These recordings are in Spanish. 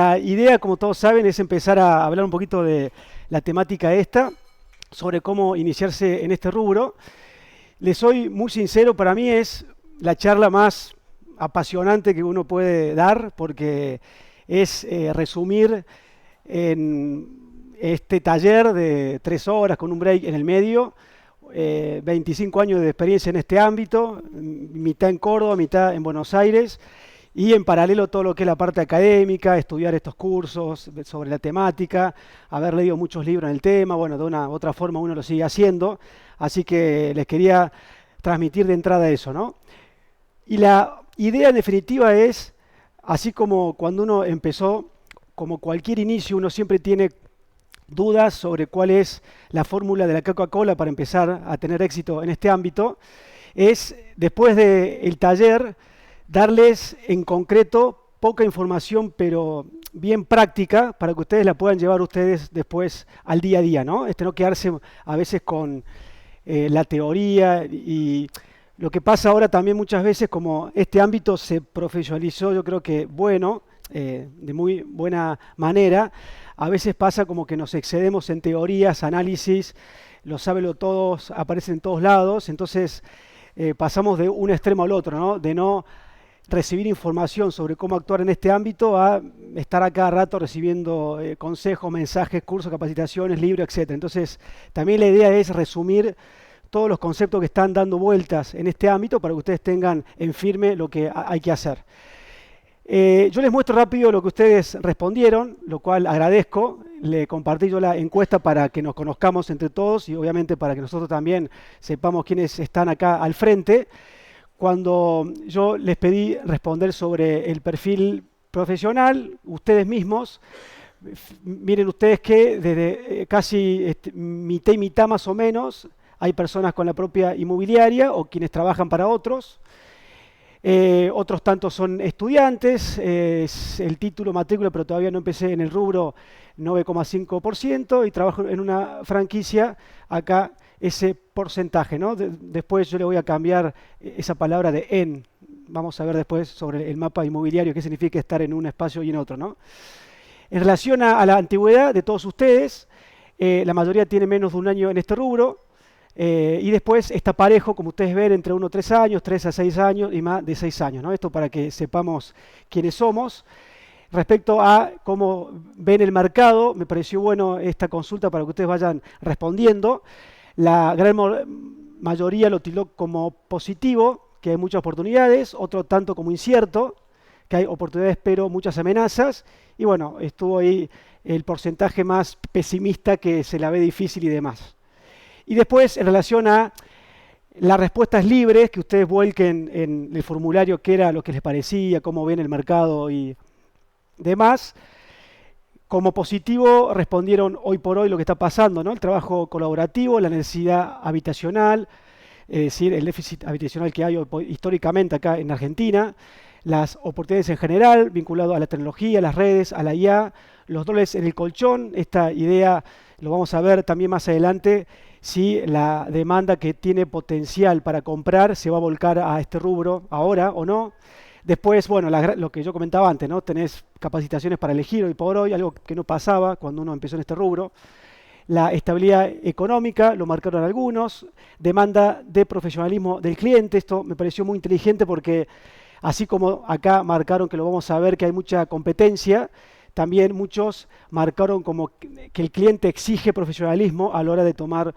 La idea, como todos saben, es empezar a hablar un poquito de la temática esta, sobre cómo iniciarse en este rubro. Les soy muy sincero, para mí es la charla más apasionante que uno puede dar, porque es resumir en este taller de 3 horas con un break en el medio, 25 años de experiencia en este ámbito, mitad en Córdoba, mitad en Buenos Aires, y en paralelo todo lo que es la parte académica, estudiar estos cursos sobre la temática, haber leído muchos libros en el tema, bueno, de una u otra forma uno lo sigue haciendo, así que les quería transmitir de entrada eso, ¿no? Y la idea en definitiva es, así como cuando uno empezó, como cualquier inicio, uno siempre tiene dudas sobre cuál es la fórmula de la Coca-Cola para empezar a tener éxito en este ámbito, es después del taller darles en concreto poca información, pero bien práctica, para que ustedes la puedan llevar ustedes después al día a día, ¿no? No quedarse a veces con la teoría. Y lo que pasa ahora también muchas veces, como este ámbito se profesionalizó, yo creo que de muy buena manera, a veces pasa como que nos excedemos en teorías, análisis, lo saben todos, aparecen en todos lados, entonces pasamos de un extremo al otro, ¿no? De no recibir información sobre cómo actuar en este ámbito a estar a cada rato recibiendo consejos, mensajes, cursos, capacitaciones, libros, etc. Entonces, también la idea es resumir todos los conceptos que están dando vueltas en este ámbito para que ustedes tengan en firme lo que hay que hacer. Yo les muestro rápido lo que ustedes respondieron, lo cual agradezco. Le compartí yo la encuesta para que nos conozcamos entre todos y obviamente para que nosotros también sepamos quiénes están acá al frente. Cuando yo les pedí responder sobre el perfil profesional, ustedes mismos, miren ustedes que desde casi mitad y mitad más o menos, hay personas con la propia inmobiliaria o quienes trabajan para otros. Otros tantos son estudiantes, es el título, matrícula, pero todavía no empecé en el rubro, 9,5%, y trabajo en una franquicia, acá ese porcentaje, ¿no? Después yo le voy a cambiar esa palabra de en. Vamos a ver después sobre el mapa inmobiliario qué significa estar en un espacio y en otro, ¿no? En relación a la antigüedad de todos ustedes, la mayoría tiene menos de un año en este rubro. Y después está parejo, como ustedes ven, entre 1 a 3 años, 3 a 6 años y más de 6 años, ¿no? Esto para que sepamos quiénes somos. Respecto a cómo ven el mercado, me pareció bueno esta consulta para que ustedes vayan respondiendo. La gran mayoría lo tildó como positivo, que hay muchas oportunidades, otro tanto como incierto, que hay oportunidades pero muchas amenazas. Y bueno, estuvo ahí el porcentaje más pesimista, que se la ve difícil y demás. Y después, en relación a las respuestas libres, que ustedes vuelquen en el formulario qué era lo que les parecía, cómo ven el mercado y demás. Como positivo respondieron hoy por hoy lo que está pasando, ¿no? El trabajo colaborativo, la necesidad habitacional, es decir, el déficit habitacional que hay históricamente acá en Argentina, las oportunidades en general, vinculado a la tecnología, a las redes, a la IA, los dólares en el colchón. Esta idea lo vamos a ver también más adelante, si la demanda que tiene potencial para comprar se va a volcar a este rubro ahora o no. Después, bueno, lo que yo comentaba antes, ¿no? Tenés capacitaciones para elegir hoy por hoy, algo que no pasaba cuando uno empezó en este rubro. La estabilidad económica, lo marcaron algunos. Demanda de profesionalismo del cliente, esto me pareció muy inteligente porque así como acá marcaron que lo vamos a ver, que hay mucha competencia, también muchos marcaron como que el cliente exige profesionalismo a la hora de tomar,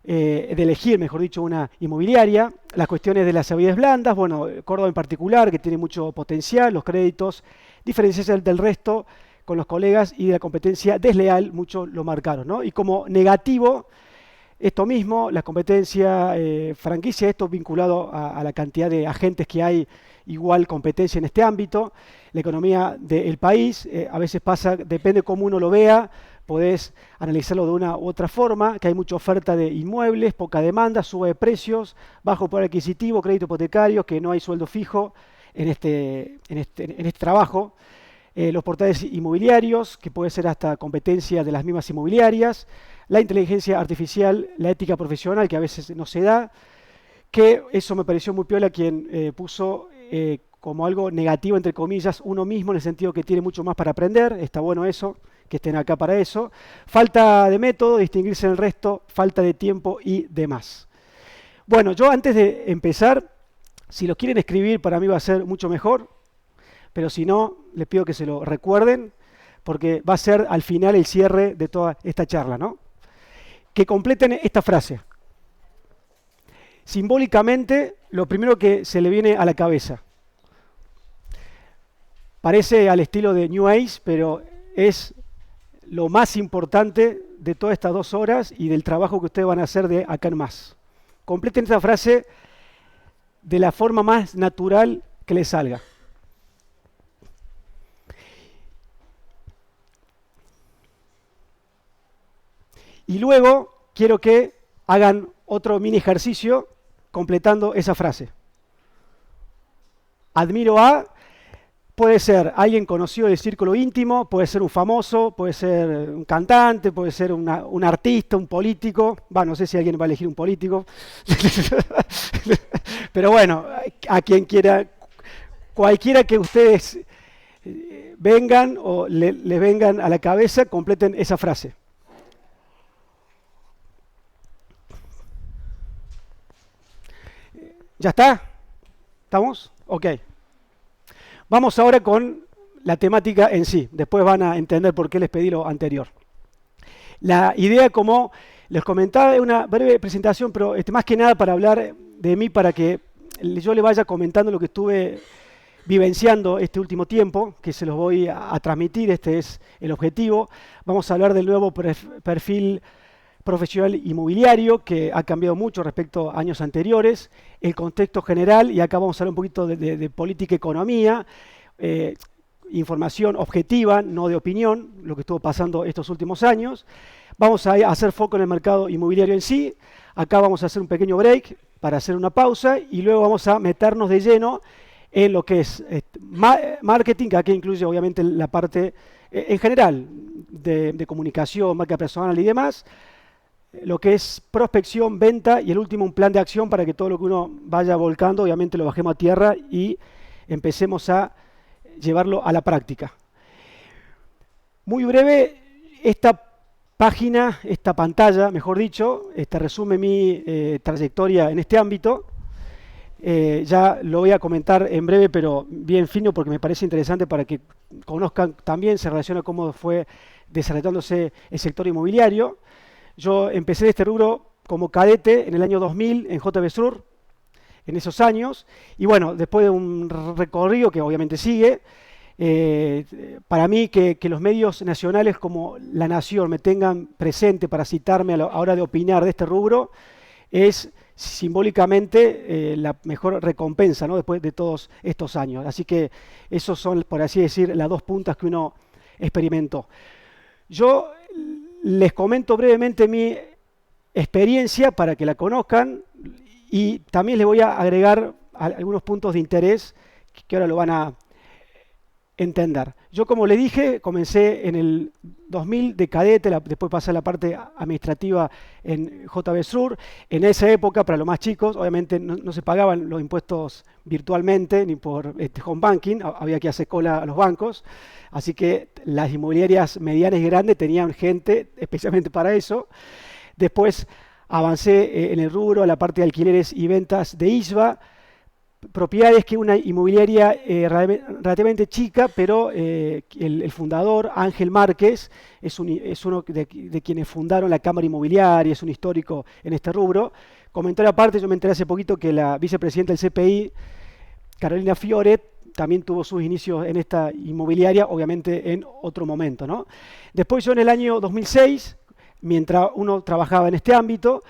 de elegir, mejor dicho, una inmobiliaria. Las cuestiones de las habilidades blandas, bueno, Córdoba en particular, que tiene mucho potencial, los créditos, diferenciarse del resto con los colegas y de la competencia desleal, muchos lo marcaron, ¿no? Y como negativo, esto mismo, la competencia franquicia, esto vinculado a la cantidad de agentes que hay, igual competencia en este ámbito. La economía del país, a veces pasa, depende cómo uno lo vea, podés analizarlo de una u otra forma, que hay mucha oferta de inmuebles, poca demanda, suba de precios, bajo poder adquisitivo, crédito hipotecario, que no hay sueldo fijo en este trabajo. Los portales inmobiliarios, que puede ser hasta competencia de las mismas inmobiliarias, la inteligencia artificial, la ética profesional, que a veces no se da, que eso me pareció muy piola quien puso como algo negativo, entre comillas, uno mismo, en el sentido que tiene mucho más para aprender. Está bueno eso, que estén acá para eso. Falta de método, distinguirse del resto, falta de tiempo y demás. Bueno, yo antes de empezar, si lo quieren escribir, para mí va a ser mucho mejor, pero si no, les pido que se lo recuerden, porque va a ser al final el cierre de toda esta charla, ¿no? Que completen esta frase. Simbólicamente, lo primero que se le viene a la cabeza. Parece al estilo de New Age, pero es lo más importante de todas estas 2 horas y del trabajo que ustedes van a hacer de acá en más. Completen esta frase de la forma más natural que les salga. Y luego quiero que hagan otro mini ejercicio completando esa frase. Admiro a, puede ser alguien conocido del círculo íntimo, puede ser un famoso, puede ser un cantante, puede ser un artista, un político. No sé si alguien va a elegir un político. Pero bueno, a quien quiera, cualquiera que ustedes vengan o les vengan a la cabeza, completen esa frase. ¿Ya está? ¿Estamos? Ok. Vamos ahora con la temática en sí. Después van a entender por qué les pedí lo anterior. La idea, como les comentaba, es una breve presentación, pero más que nada para hablar de mí, para que yo le vaya comentando lo que estuve vivenciando este último tiempo, que se los voy a transmitir. Este es el objetivo. Vamos a hablar del nuevo perfil profesional inmobiliario, que ha cambiado mucho respecto a años anteriores, el contexto general, y acá vamos a hablar un poquito de política y economía, información objetiva, no de opinión, lo que estuvo pasando estos últimos años. Vamos a hacer foco en el mercado inmobiliario en sí. Acá vamos a hacer un pequeño break para hacer una pausa y luego vamos a meternos de lleno en lo que es marketing, que aquí incluye obviamente la parte en general de comunicación, marca personal y demás, lo que es prospección, venta y el último un plan de acción para que todo lo que uno vaya volcando, obviamente lo bajemos a tierra y empecemos a llevarlo a la práctica. Muy breve, esta página, esta pantalla, mejor dicho, resume mi trayectoria en este ámbito. Ya lo voy a comentar en breve, pero bien fino, porque me parece interesante para que conozcan también, se relaciona cómo fue desarrollándose el sector inmobiliario. Yo empecé este rubro como cadete en el año 2000 en JB Sur, en esos años, y bueno, después de un recorrido que obviamente sigue, para mí que los medios nacionales como La Nación me tengan presente para citarme a la hora de opinar de este rubro, es simbólicamente la mejor recompensa, ¿no?, después de todos estos años. Así que esos son, por así decir, las 2 puntas que uno experimentó. Yo les comento brevemente mi experiencia para que la conozcan y también les voy a agregar algunos puntos de interés que ahora lo van a entender. Yo, como les dije, comencé en el 2000 de cadete, después pasé a la parte administrativa en JB Sur. En esa época, para los más chicos, obviamente no se pagaban los impuestos virtualmente ni por home banking, había que hacer cola a los bancos, así que las inmobiliarias medianas y grandes tenían gente especialmente para eso. Después avancé en el rubro, a la parte de alquileres y ventas de ISBA, propiedades que una inmobiliaria relativamente chica, pero el fundador, Ángel Márquez, es uno de quienes fundaron la Cámara Inmobiliaria, es un histórico en este rubro. Comentario aparte, yo me enteré hace poquito que la vicepresidenta del CPI, Carolina Fiore, también tuvo sus inicios en esta inmobiliaria, obviamente en otro momento, ¿no? Después yo en el año 2006, mientras uno trabajaba en este ámbito,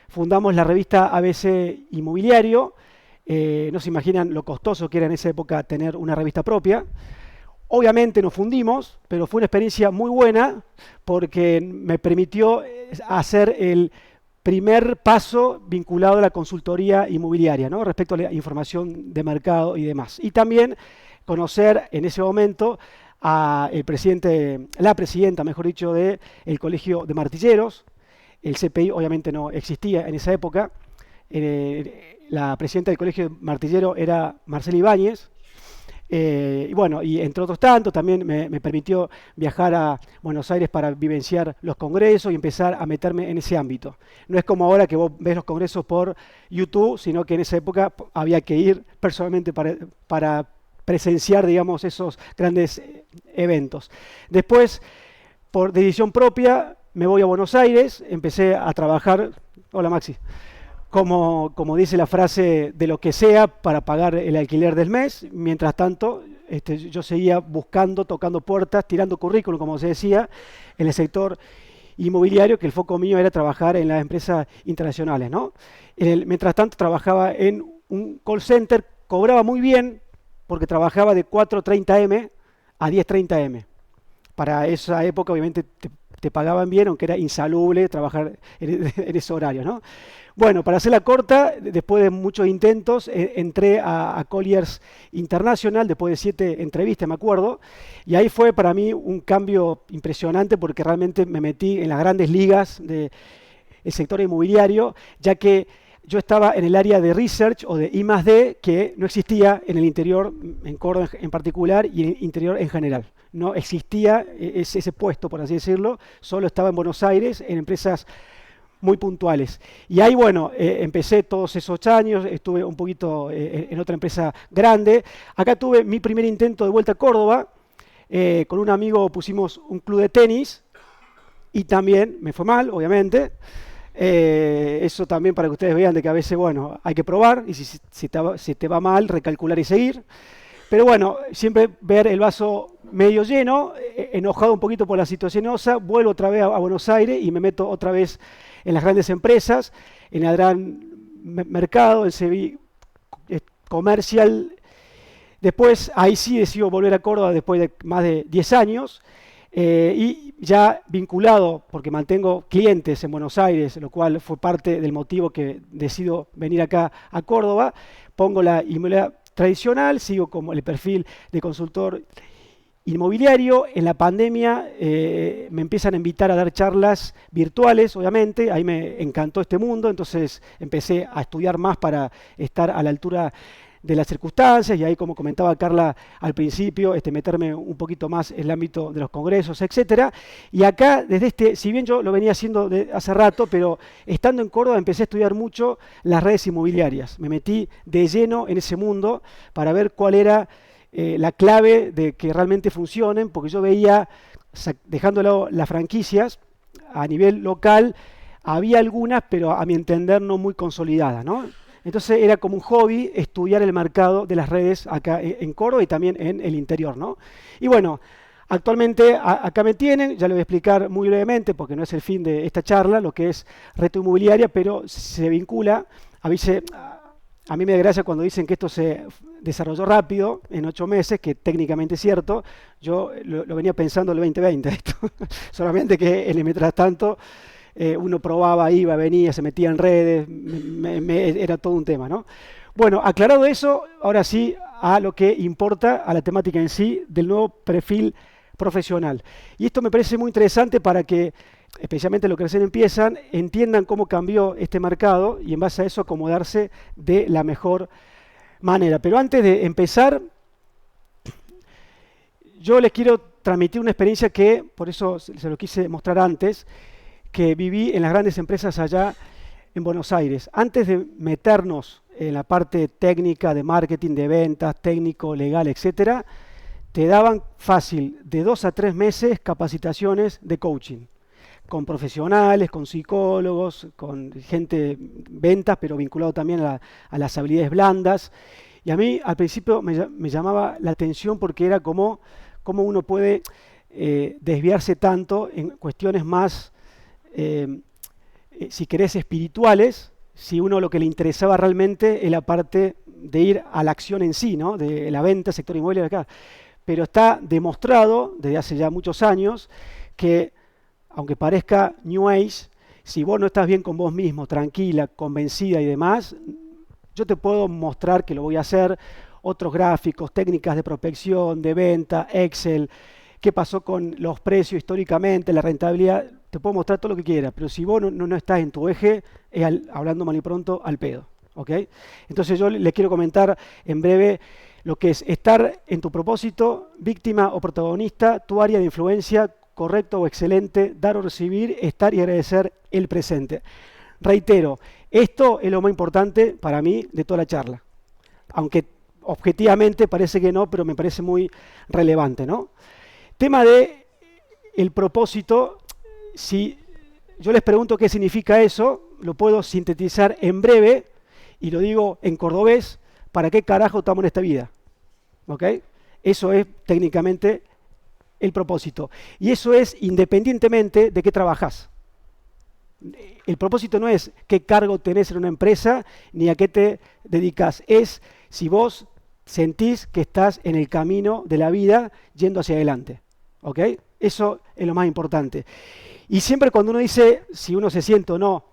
fundamos la revista ABC Inmobiliario. No se imaginan lo costoso que era en esa época tener una revista propia. Obviamente nos fundimos, pero fue una experiencia muy buena porque me permitió hacer el primer paso vinculado a la consultoría inmobiliaria, ¿no?, respecto a la información de mercado y demás. Y también conocer en ese momento a la presidenta, mejor dicho, del Colegio de Martilleros. El CPI obviamente no existía en esa época. La presidenta del Colegio de Martilleros era Marcela Ibáñez, Y bueno, y entre otros tantos, también me permitió viajar a Buenos Aires para vivenciar los congresos y empezar a meterme en ese ámbito. No es como ahora que vos ves los congresos por YouTube, sino que en esa época había que ir personalmente para presenciar, digamos, esos grandes eventos. Después, por decisión propia, me voy a Buenos Aires, empecé a trabajar. Hola Maxi. Como dice la frase, de lo que sea para pagar el alquiler del mes. Mientras tanto, yo seguía buscando, tocando puertas, tirando currículum, como se decía, en el sector inmobiliario, que el foco mío era trabajar en las empresas internacionales, ¿no? Mientras tanto, trabajaba en un call center, cobraba muy bien, porque trabajaba de 4:30 am a 10:30 am. Para esa época, obviamente, te pagaban bien, aunque era insalubre trabajar en ese horario, ¿no? Bueno, para hacerla corta, después de muchos intentos, entré a Colliers International, después de 7 entrevistas, me acuerdo, y ahí fue para mí un cambio impresionante porque realmente me metí en las grandes ligas del sector inmobiliario, ya que yo estaba en el área de research o de I+D, que no existía en el interior, en Córdoba en particular, y en el interior en general. No existía ese puesto, por así decirlo, solo estaba en Buenos Aires, en empresas muy puntuales. Y ahí, bueno, empecé todos esos años, estuve un poquito en otra empresa grande. Acá tuve mi primer intento de vuelta a Córdoba, con un amigo pusimos un club de tenis, y también me fue mal, obviamente. Eso también para que ustedes vean de que a veces, bueno, hay que probar, y si te va mal, recalcular y seguir. Pero bueno, siempre ver el vaso medio lleno, enojado un poquito por la situación osa, vuelvo otra vez a Buenos Aires y me meto otra vez en las grandes empresas, en el gran mercado, el CBI comercial. Después, ahí sí decido volver a Córdoba después de más de 10 años, y ya vinculado, porque mantengo clientes en Buenos Aires, lo cual fue parte del motivo que decido venir acá a Córdoba, pongo la inmobiliaria tradicional, sigo como el perfil de consultor inmobiliario. En la pandemia me empiezan a invitar a dar charlas virtuales, obviamente, ahí me encantó este mundo, entonces empecé a estudiar más para estar a la altura de las circunstancias, y ahí, como comentaba Carla al principio, meterme un poquito más en el ámbito de los congresos, etcétera. Y acá, desde si bien yo lo venía haciendo hace rato, pero estando en Córdoba empecé a estudiar mucho las redes inmobiliarias. Me metí de lleno en ese mundo para ver cuál era la clave de que realmente funcionen, porque yo veía, dejándolo las franquicias a nivel local, había algunas, pero a mi entender no muy consolidadas, ¿no? Entonces era como un hobby estudiar el mercado de las redes acá en Córdoba y también en el interior, ¿no? Y bueno, actualmente acá me tienen, ya lo voy a explicar muy brevemente porque no es el fin de esta charla, lo que es Reto Inmobiliaria, pero se vincula, a mí me da gracia cuando dicen que esto se desarrolló rápido, en 8 meses, que técnicamente es cierto. Yo lo venía pensando el 2020, esto. Solamente que en el mientras tanto uno probaba, iba, venía, se metía en redes, era todo un tema, ¿no? Bueno, aclarado eso, ahora sí a lo que importa, a la temática en sí del nuevo perfil profesional. Y esto me parece muy interesante para que, especialmente los que recién empiezan, entiendan cómo cambió este mercado y en base a eso acomodarse de la mejor manera. Pero antes de empezar, yo les quiero transmitir una experiencia que, por eso se lo quise mostrar antes, que viví en las grandes empresas allá en Buenos Aires. Antes de meternos en la parte técnica de marketing, de ventas, técnico, legal, etcétera, te daban fácil de 2 a 3 meses capacitaciones de coaching, con profesionales, con psicólogos, con gente ventas, pero vinculado también a las habilidades blandas. Y a mí al principio me llamaba la atención porque era cómo uno puede desviarse tanto en cuestiones más, si querés, espirituales, si uno lo que le interesaba realmente es la parte de ir a la acción en sí, ¿no? De la venta, sector inmobiliario acá. Pero está demostrado desde hace ya muchos años que, aunque parezca New Age, si vos no estás bien con vos mismo, tranquila, convencida y demás, yo te puedo mostrar que lo voy a hacer, otros gráficos, técnicas de prospección, de venta, Excel, qué pasó con los precios históricamente, la rentabilidad, te puedo mostrar todo lo que quieras, pero si vos no estás en tu eje, hablando mal y pronto, al pedo, ¿ok? Entonces yo les quiero comentar en breve lo que es estar en tu propósito, víctima o protagonista, tu área de influencia, correcto o excelente, dar o recibir, estar y agradecer el presente. Reitero, esto es lo más importante para mí de toda la charla, aunque objetivamente parece que no, pero me parece muy relevante, ¿no? Tema de el propósito, si yo les pregunto qué significa eso, lo puedo sintetizar en breve y lo digo en cordobés: ¿para qué carajo estamos en esta vida? ¿Ok? Eso es técnicamente el propósito. Y eso es independientemente de qué trabajás. El propósito no es qué cargo tenés en una empresa ni a qué te dedicas. Es si vos sentís que estás en el camino de la vida yendo hacia adelante. ¿Ok? Eso es lo más importante. Y siempre cuando uno dice si uno se siente o no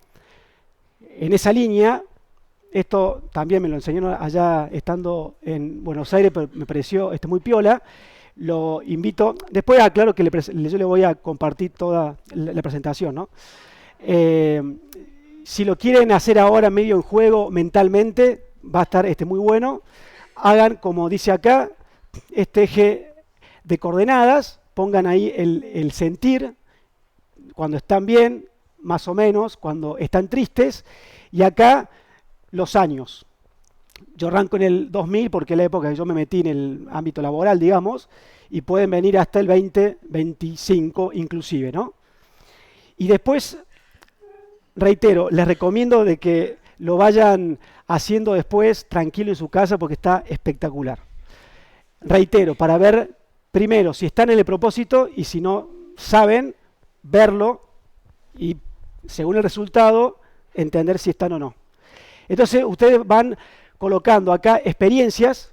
en esa línea, esto también me lo enseñaron allá estando en Buenos Aires, pero me pareció muy piola. Lo invito, después aclaro que yo le voy a compartir toda la presentación, ¿no? Si lo quieren hacer ahora medio en juego mentalmente, va a estar muy bueno. Hagan como dice acá, este eje de coordenadas, pongan ahí el sentir, cuando están bien, más o menos, cuando están tristes, y acá los años. Yo arranco en el 2000 porque es la época que yo me metí en el ámbito laboral, digamos, y pueden venir hasta el 2025 inclusive, ¿no? Y después, reitero, les recomiendo de que lo vayan haciendo después tranquilo en su casa porque está espectacular. Reitero, para ver primero si están en el propósito y si no saben, verlo y según el resultado entender si están o no. Entonces ustedes van colocando acá experiencias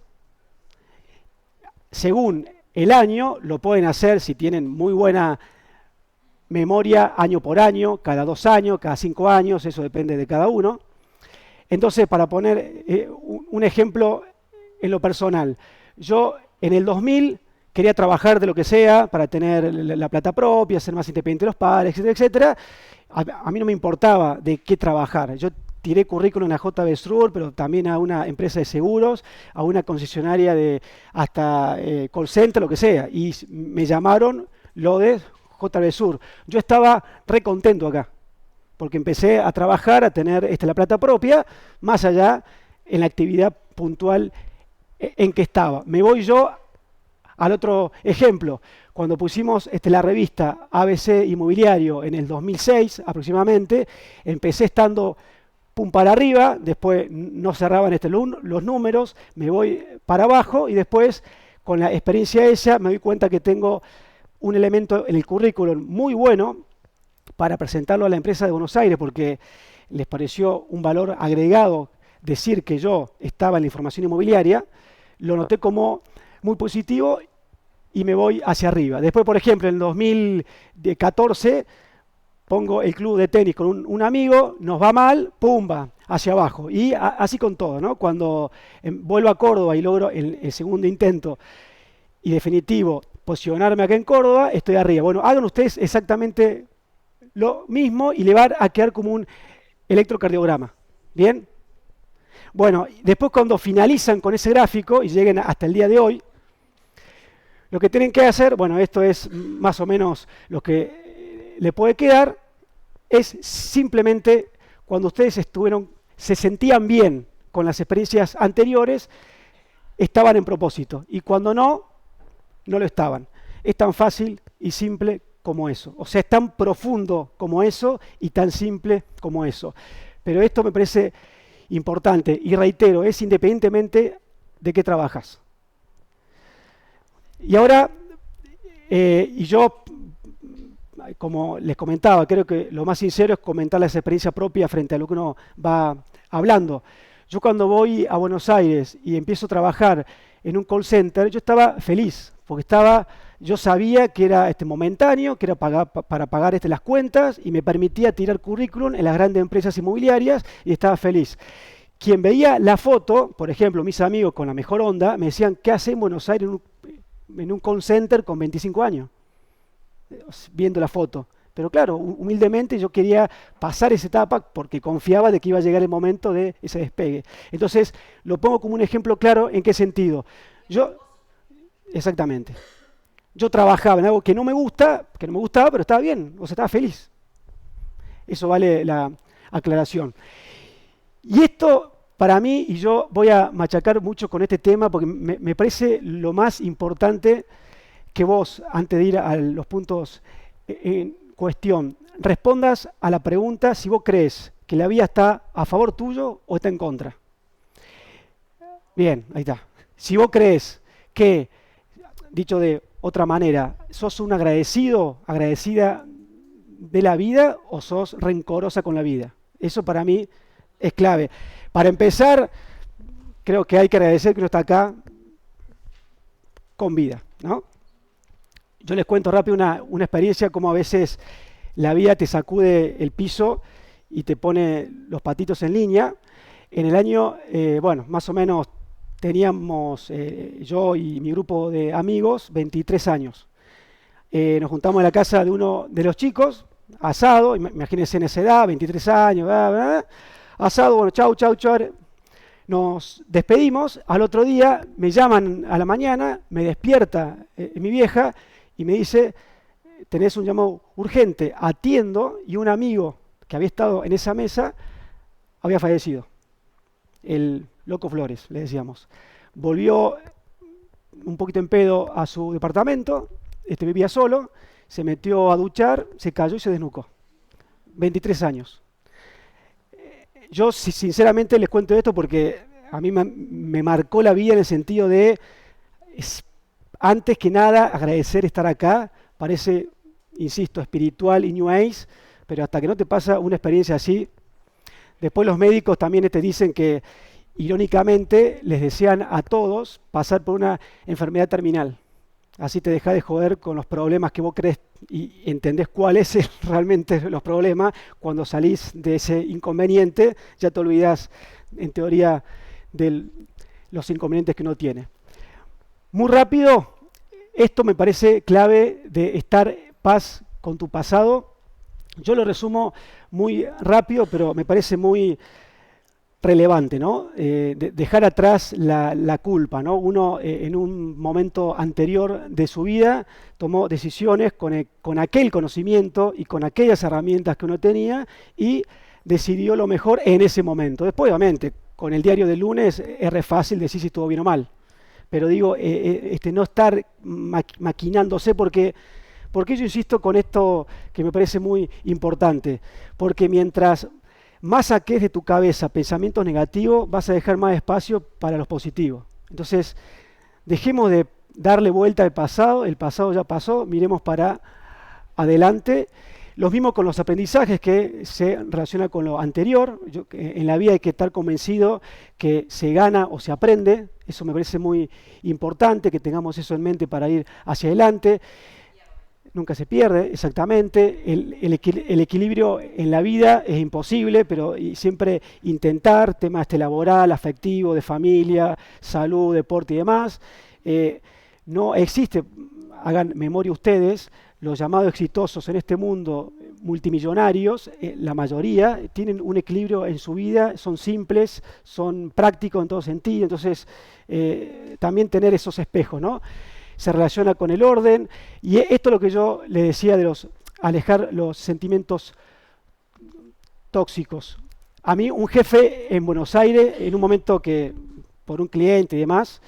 según el año, lo pueden hacer si tienen muy buena memoria año por año, cada 2 años, cada 5 años, eso depende de cada uno. Entonces, para poner un ejemplo en lo personal, yo en el 2000 quería trabajar de lo que sea para tener la plata propia, ser más independiente de los padres, etcétera, etcétera. A mí no me importaba de qué trabajar. Yo tiré currículum a JB Sur, pero también a una empresa de seguros, a una concesionaria de hasta call center, lo que sea. Y me llamaron lo de JB Sur. Yo estaba re contento acá, porque empecé a trabajar, a tener la plata propia, más allá en la actividad puntual en que estaba. Me voy yo al otro ejemplo. Cuando pusimos la revista ABC Inmobiliario en el 2006 aproximadamente, empecé estando pum para arriba, después no cerraban los números, me voy para abajo y después con la experiencia esa me doy cuenta que tengo un elemento en el currículum muy bueno para presentarlo a la empresa de Buenos Aires porque les pareció un valor agregado decir que yo estaba en la información inmobiliaria, lo noté como muy positivo y me voy hacia arriba. Después, por ejemplo, en el 2014 pongo el club de tenis con un amigo, nos va mal, pumba, hacia abajo. Y así con todo, ¿no? Cuando vuelvo a Córdoba y logro el segundo intento y definitivo posicionarme acá en Córdoba, estoy arriba. Bueno, hagan ustedes exactamente lo mismo y le va a quedar como un electrocardiograma. ¿Bien? Bueno, después cuando finalizan con ese gráfico y lleguen hasta el día de hoy, lo que tienen que hacer, bueno, esto es más o menos lo que le puede quedar, es simplemente cuando ustedes se sentían bien con las experiencias anteriores, estaban en propósito. Y cuando no lo estaban. Es tan fácil y simple como eso. O sea, es tan profundo como eso y tan simple como eso. Pero esto me parece importante. Y reitero, es independientemente de qué trabajas. Y ahora, y yo, como les comentaba, creo que lo más sincero es comentar la experiencia propia frente a lo que uno va hablando. Yo cuando voy a Buenos Aires y empiezo a trabajar en un call center, yo estaba feliz, porque yo sabía que era momentáneo, que era para pagar las cuentas y me permitía tirar currículum en las grandes empresas inmobiliarias y estaba feliz. Quien veía la foto, por ejemplo, mis amigos con la mejor onda, me decían, ¿qué hace en Buenos Aires en un call center con 25 años? Viendo la foto. pero claro, humildemente yo quería pasar esa etapa porque confiaba de que iba a llegar el momento de ese despegue. Entonces, lo pongo como un ejemplo claro. ¿En qué sentido? Yo, exactamente. Yo trabajaba en algo que no me gustaba, pero estaba bien, o sea, estaba feliz. Eso vale la aclaración. Y esto, para mí, y yo voy a machacar mucho con este tema, porque me parece lo más importante que vos, antes de ir a los puntos en cuestión, respondas a la pregunta si vos crees que la vida está a favor tuyo o está en contra. Bien, ahí está. Si vos crees que, dicho de otra manera, sos un agradecido, agradecida de la vida o sos rencorosa con la vida. Eso para mí es clave. Para empezar, creo que hay que agradecer que uno está acá con vida, ¿no? Yo les cuento rápido una experiencia, como a veces la vida te sacude el piso y te pone los patitos en línea. En el año, más o menos teníamos, yo y mi grupo de amigos, 23 años. Nos juntamos en la casa de uno de los chicos, asado, imagínense en esa edad, 23 años, bla, bla, bla. Asado, bueno, chau, nos despedimos. Al otro día me llaman a la mañana, me despierta mi vieja y me dice, tenés un llamado urgente, atiendo, y un amigo que había estado en esa mesa había fallecido. El Loco Flores, le decíamos. Volvió un poquito en pedo a su departamento, vivía solo, se metió a duchar, se cayó y se desnucó. 23 años. Yo sinceramente les cuento esto porque a mí me marcó la vida en el sentido de, antes que nada, agradecer estar acá. Parece, insisto, espiritual y New Age, pero hasta que no te pasa una experiencia así. Después los médicos también te dicen que, irónicamente, les desean a todos pasar por una enfermedad terminal. Así te dejas de joder con los problemas que vos crees y entendés cuáles son realmente los problemas. Cuando salís de ese inconveniente, ya te olvidás, en teoría, de los inconvenientes que uno tiene. Muy rápido, esto me parece clave de estar en paz con tu pasado. Yo lo resumo muy rápido, pero me parece muy relevante, ¿no? Dejar atrás la culpa, ¿no? Uno en un momento anterior de su vida tomó decisiones con aquel conocimiento y con aquellas herramientas que uno tenía y decidió lo mejor en ese momento. Después, obviamente, con el diario del lunes es re fácil decir si estuvo bien o mal. Pero digo, no estar maquinándose porque yo insisto con esto que me parece muy importante. Porque mientras más saques de tu cabeza pensamientos negativos, vas a dejar más espacio para los positivos. Entonces, dejemos de darle vuelta al pasado, el pasado ya pasó, miremos para adelante. Lo mismo con los aprendizajes, que se relaciona con lo anterior. En la vida hay que estar convencido que se gana o se aprende. Eso me parece muy importante, que tengamos eso en mente para ir hacia adelante. Nunca se pierde, exactamente. El equilibrio en la vida es imposible, pero siempre intentar, temas laboral, afectivo, de familia, salud, deporte y demás. No existe, hagan memoria ustedes, los llamados exitosos en este mundo, multimillonarios, la mayoría tienen un equilibrio en su vida, son simples, son prácticos en todo sentido. Entonces, también tener esos espejos, ¿no? Se relaciona con el orden, y esto es lo que yo le decía de alejar los sentimientos tóxicos. A mí un jefe en Buenos Aires, en un momento que, por un cliente y demás,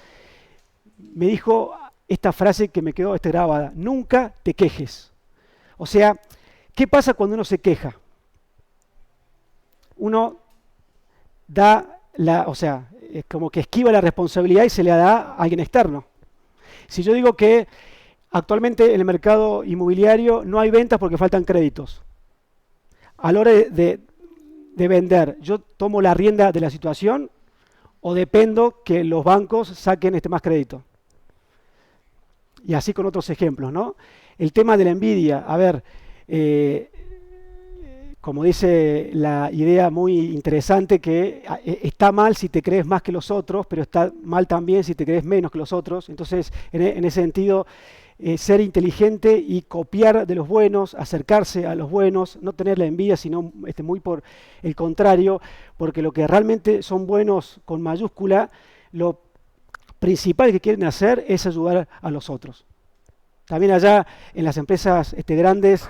me dijo esta frase que me quedó grabada: nunca te quejes. O sea, ¿qué pasa cuando uno se queja? Uno es como que esquiva la responsabilidad y se le da a alguien externo. Si yo digo que actualmente en el mercado inmobiliario no hay ventas porque faltan créditos, a la hora de vender, ¿yo tomo la rienda de la situación o dependo que los bancos saquen más crédito? Y así con otros ejemplos, ¿no? El tema de la envidia. A ver, como dice la idea muy interesante, que está mal si te crees más que los otros, pero está mal también si te crees menos que los otros. Entonces, en ese sentido, ser inteligente y copiar de los buenos, acercarse a los buenos, no tener la envidia, sino muy por el contrario, porque lo que realmente son buenos con mayúscula, lo principal que quieren hacer es ayudar a los otros. También allá en las empresas grandes,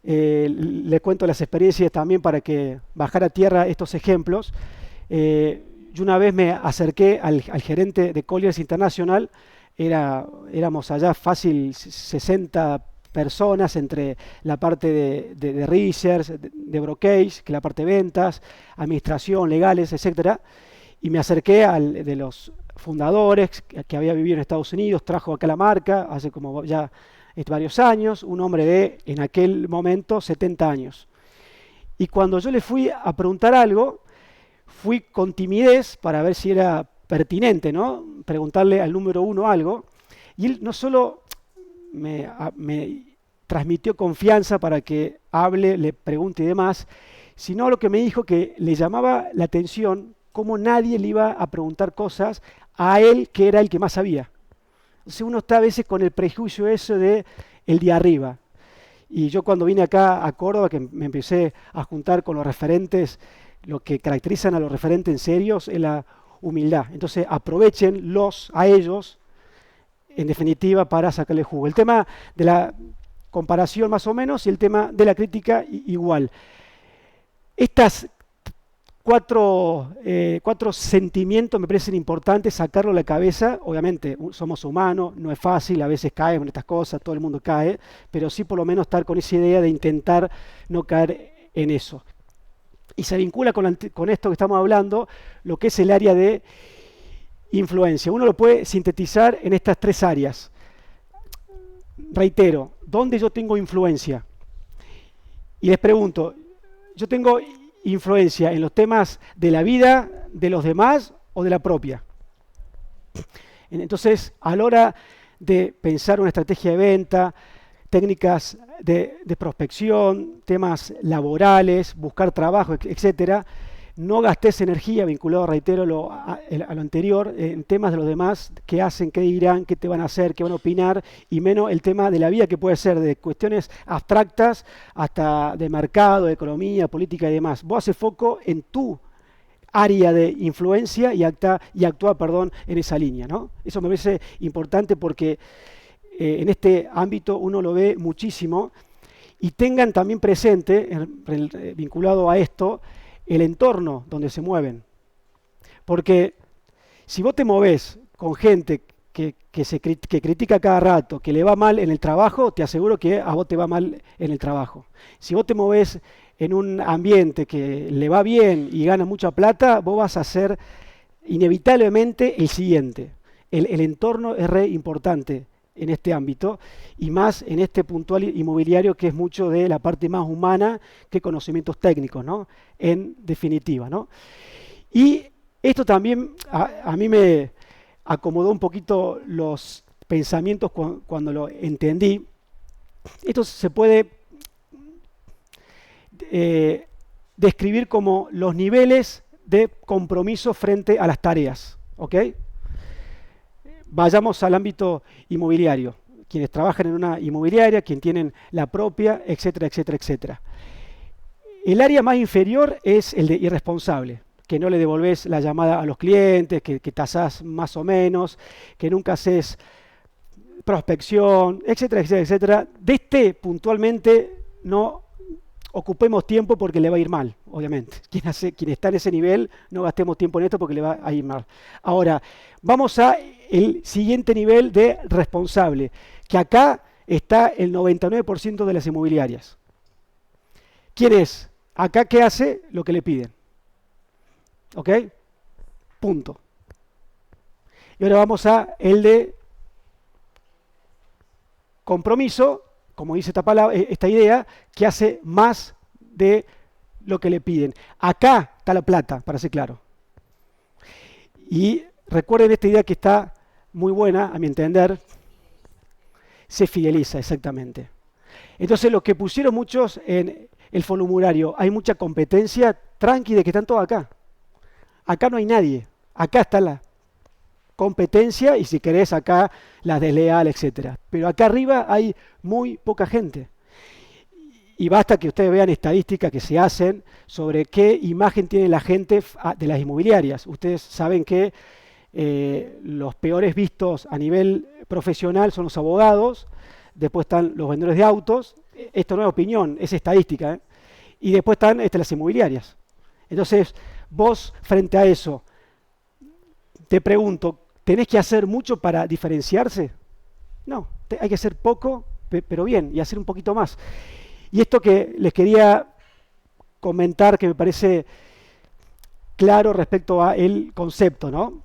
les cuento las experiencias también para que bajar a tierra estos ejemplos. Yo una vez me acerqué al gerente de Colliers International. Éramos allá fácil 60 personas entre la parte de research, de brokerage, que la parte de ventas, administración, legales, etcétera. Y me acerqué al de los fundadores que había vivido en Estados Unidos, trajo acá la marca hace como ya varios años, un hombre de, en aquel momento, 70 años. Y cuando yo le fui a preguntar algo, fui con timidez para ver si era pertinente, ¿no? Preguntarle al número uno algo. Y él no solo me transmitió confianza para que hable, le pregunte y demás, sino lo que me dijo que le llamaba la atención cómo nadie le iba a preguntar cosas a él, que era el que más sabía. Entonces uno está a veces con el prejuicio ese de el de arriba. Y yo cuando vine acá a Córdoba, que me empecé a juntar con los referentes, lo que caracterizan a los referentes en serios es la humildad. Entonces aprovechenlos a ellos, en definitiva, para sacarle jugo. El tema de la comparación más o menos y el tema de la crítica igual. Estas cuatro sentimientos me parecen importantes sacarlo de la cabeza. Obviamente somos humanos, no es fácil, a veces caemos en estas cosas, todo el mundo cae, pero sí por lo menos estar con esa idea de intentar no caer en eso. Y se vincula con esto que estamos hablando, lo que es el área de influencia. Uno lo puede sintetizar en estas tres áreas. Reitero, ¿dónde yo tengo influencia? Y les pregunto, ¿yo tengo influencia en los temas de la vida, de los demás o de la propia? Entonces, a la hora de pensar una estrategia de venta, técnicas de prospección, temas laborales, buscar trabajo, etcétera, no gastes energía, vinculado, reitero, a lo anterior, en temas de los demás, qué hacen, qué dirán, qué te van a hacer, qué van a opinar, y menos el tema de la vida, que puede ser de cuestiones abstractas hasta de mercado, de economía, política y demás. Vos haces foco en tu área de influencia y actúa en esa línea, ¿no? Eso me parece importante porque en este ámbito uno lo ve muchísimo. Y tengan también presente, vinculado a esto, el entorno donde se mueven. Porque si vos te movés con gente que critica cada rato, que le va mal en el trabajo, te aseguro que a vos te va mal en el trabajo. Si vos te movés en un ambiente que le va bien y gana mucha plata, vos vas a ser inevitablemente el siguiente. El entorno es re importante en este ámbito, y más en este puntual inmobiliario, que es mucho de la parte más humana que conocimientos técnicos, ¿no? En definitiva, ¿no? Y esto también a mí me acomodó un poquito los pensamientos cuando lo entendí. Esto se puede describir como los niveles de compromiso frente a las tareas, ¿ok? Vayamos al ámbito inmobiliario. Quienes trabajan en una inmobiliaria, quienes tienen la propia, etcétera, etcétera, etcétera. El área más inferior es el de irresponsable, que no le devolvés la llamada a los clientes, que tasás más o menos, que nunca haces prospección, etcétera, etcétera, etcétera. De este puntualmente no ocupemos tiempo porque le va a ir mal, obviamente. Quien está en ese nivel, no gastemos tiempo en esto porque le va a ir mal. Ahora, vamos a el siguiente nivel de responsable, que acá está el 99% de las inmobiliarias. ¿Quién es? Acá, ¿qué hace? Lo que le piden. ¿Ok? Punto. Y ahora vamos a el de compromiso, como dice esta idea, que hace más de lo que le piden. Acá está la plata, para ser claro. Y recuerden esta idea que está muy buena, a mi entender, se fideliza, exactamente. Entonces, lo que pusieron muchos en el formulario, hay mucha competencia, tranqui, de que están todos acá. Acá no hay nadie, acá está la competencia y si querés acá la desleal, etcétera. Pero acá arriba hay muy poca gente. Y basta que ustedes vean estadísticas que se hacen sobre qué imagen tiene la gente de las inmobiliarias. Ustedes saben que los peores vistos a nivel profesional son los abogados, después están los vendedores de autos, esto no es opinión, es estadística, ¿eh? Y después están las inmobiliarias. Entonces, vos frente a eso, te pregunto, ¿tenés que hacer mucho para diferenciarse? No, hay que hacer poco, pero bien, y hacer un poquito más. Y esto que les quería comentar, que me parece claro respecto al concepto, ¿no?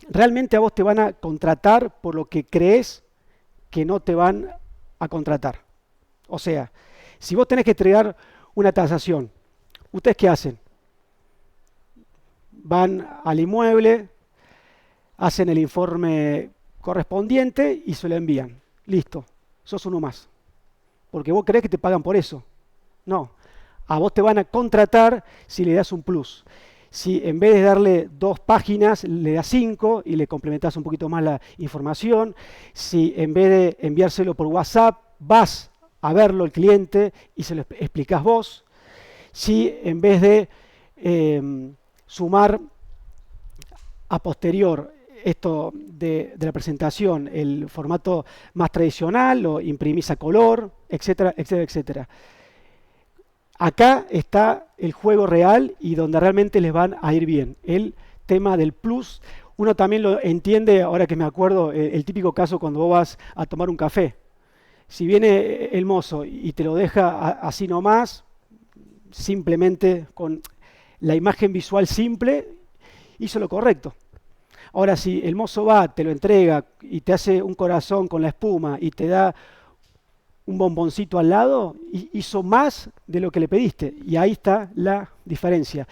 Realmente a vos te van a contratar por lo que crees que no te van a contratar. O sea, si vos tenés que entregar una tasación, ¿ustedes qué hacen? Van al inmueble, hacen el informe correspondiente y se lo envían. Listo, sos uno más. Porque vos creés que te pagan por eso. No, a vos te van a contratar si le das un plus. Si en vez de darle 2 páginas, le das 5 y le complementás un poquito más la información. Si en vez de enviárselo por WhatsApp, vas a verlo el cliente y se lo explicás vos. Si en vez de sumar a posterior esto de la presentación, el formato más tradicional, lo imprimís a color, etcétera, etcétera, etcétera. Acá está el juego real y donde realmente les van a ir bien. El tema del plus, uno también lo entiende, ahora que me acuerdo, el típico caso cuando vos vas a tomar un café. Si viene el mozo y te lo deja así nomás, simplemente con la imagen visual simple, hizo lo correcto. Ahora, si el mozo va, te lo entrega y te hace un corazón con la espuma y te da un bomboncito al lado, hizo más de lo que le pediste. Y ahí está la diferencia.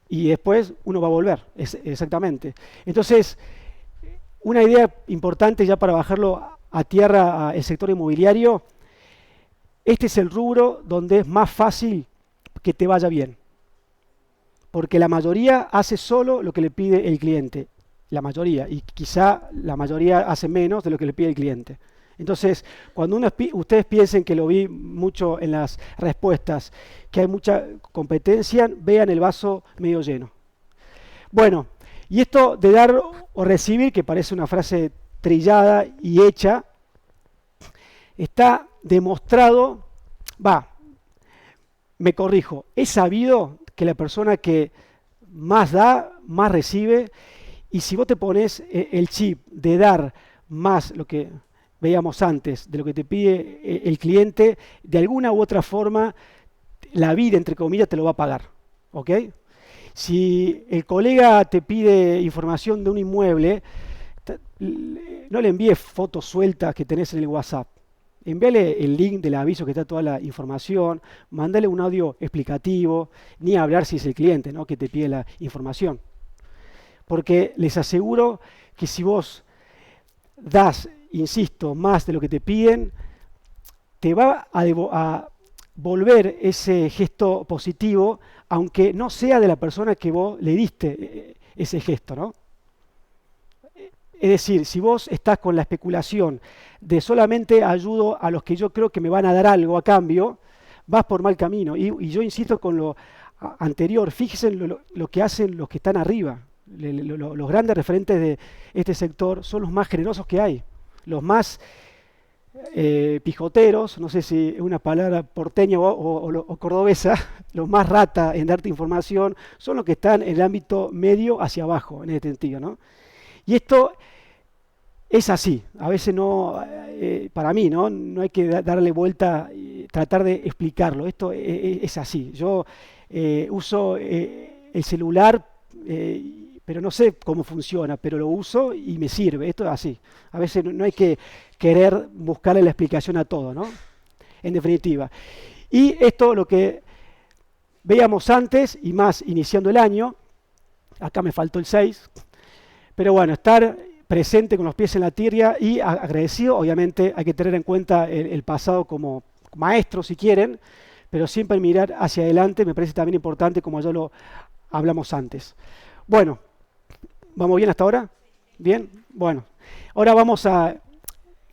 Y después uno va a volver, exactamente. Entonces, una idea importante ya para bajarlo a tierra al sector inmobiliario, este es el rubro donde es más fácil que te vaya bien. Porque la mayoría hace solo lo que le pide el cliente. La mayoría. Y quizá la mayoría hace menos de lo que le pide el cliente. Entonces, cuando ustedes piensen, que lo vi mucho en las respuestas, que hay mucha competencia, vean el vaso medio lleno. Bueno, y esto de dar o recibir, que parece una frase trillada y hecha, está demostrado, me corrijo, es sabido que la persona que más da, más recibe, y si vos te pones el chip de dar más, lo que veíamos antes, de lo que te pide el cliente, de alguna u otra forma, la vida, entre comillas, te lo va a pagar, ¿ok? Si el colega te pide información de un inmueble, no le envíes fotos sueltas que tenés en el WhatsApp. Envíale el link del aviso que está toda la información, mándale un audio explicativo, ni hablar si es el cliente, ¿no?, que te pide la información. Porque les aseguro que si vos das, insisto, más de lo que te piden, te va a volver ese gesto positivo, aunque no sea de la persona que vos le diste ese gesto, ¿no? Es decir, si vos estás con la especulación de solamente ayudo a los que yo creo que me van a dar algo a cambio, vas por mal camino. Y yo insisto con lo anterior, fíjense en lo que hacen los que están arriba. Los grandes referentes de este sector son los más generosos que hay, los más pijoteros, no sé si es una palabra porteña o cordobesa, los más rata en darte información, son los que están en el ámbito medio hacia abajo, en ese sentido, ¿no? Y esto es así, a veces no, para mí, no hay que darle vuelta y tratar de explicarlo, esto es así. Yo uso el celular, pero no sé cómo funciona, pero lo uso y me sirve, esto es así. A veces no hay que querer buscarle la explicación a todo, ¿no? En definitiva. Y esto lo que veíamos antes, y más iniciando el año, acá me faltó el 6, pero bueno, estar presente con los pies en la tierra y agradecido. Obviamente hay que tener en cuenta el pasado como maestro si quieren, pero siempre mirar hacia adelante me parece también importante, como ya lo hablamos antes. Bueno, ¿Vamos bien hasta ahora? ¿Bien? Bueno, ahora vamos a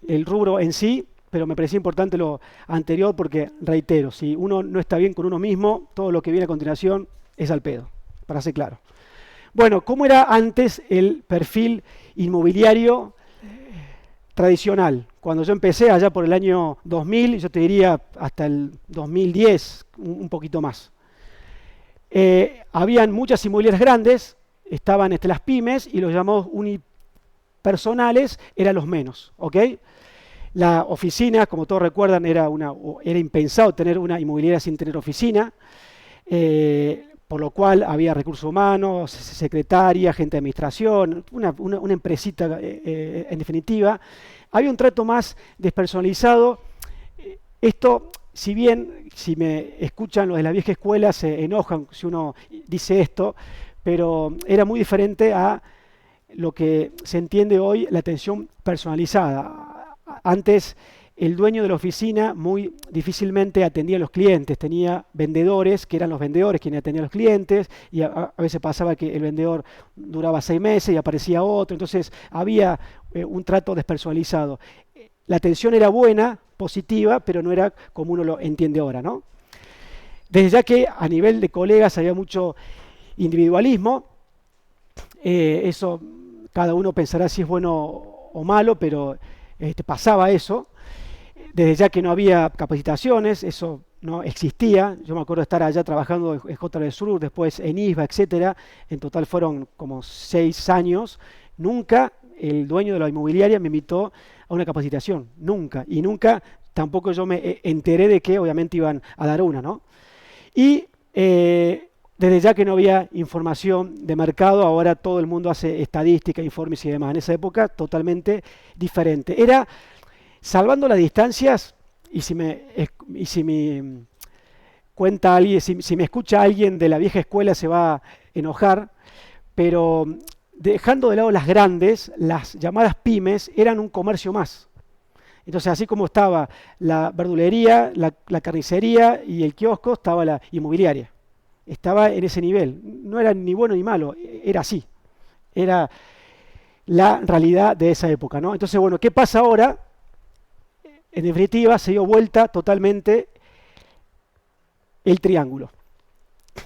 el rubro en sí, pero me parecía importante lo anterior porque, reitero, si uno no está bien con uno mismo, todo lo que viene a continuación es al pedo, para ser claro. Bueno, ¿cómo era antes el perfil inmobiliario tradicional? Cuando yo empecé allá por el año 2000, yo te diría hasta el 2010, un poquito más. Habían muchas inmobiliarias grandes, estaban las pymes y los llamados unipersonales eran los menos, ¿ok? La oficina, como todos recuerdan, era impensado tener una inmobiliaria sin tener oficina, por lo cual había recursos humanos, secretaria, gente de administración, una empresita en definitiva. Había un trato más despersonalizado. Esto, si bien, si me escuchan los de la vieja escuela, se enojan si uno dice esto, pero era muy diferente a lo que se entiende hoy la atención personalizada. Antes, el dueño de la oficina muy difícilmente atendía a los clientes, tenía vendedores, que eran los vendedores quienes atendían a los clientes, y a veces pasaba que el vendedor duraba 6 meses y aparecía otro, entonces había un trato despersonalizado. La atención era buena, positiva, pero no era como uno lo entiende ahora, ¿no? Desde ya que a nivel de colegas había mucho individualismo, eso cada uno pensará si es bueno o malo, pero pasaba eso. Desde ya que no había capacitaciones, eso no existía. Yo me acuerdo de estar allá trabajando en JB Sur, después en ISBA, etcétera. En total fueron como 6 años. Nunca el dueño de la inmobiliaria me invitó a una capacitación, nunca. Y nunca tampoco yo me enteré de que obviamente iban a dar una, ¿no? Y desde ya que no había información de mercado, ahora todo el mundo hace estadística, informes y demás. En esa época totalmente diferente. Era, salvando las distancias, y si me cuenta alguien, si me escucha alguien de la vieja escuela se va a enojar, pero dejando de lado las grandes, las llamadas pymes eran un comercio más. Entonces, así como estaba la verdulería, la carnicería y el kiosco, estaba la inmobiliaria. Estaba en ese nivel. No era ni bueno ni malo, era así. Era la realidad de esa época, ¿no? Entonces, bueno, ¿qué pasa ahora? En definitiva, se dio vuelta totalmente el triángulo.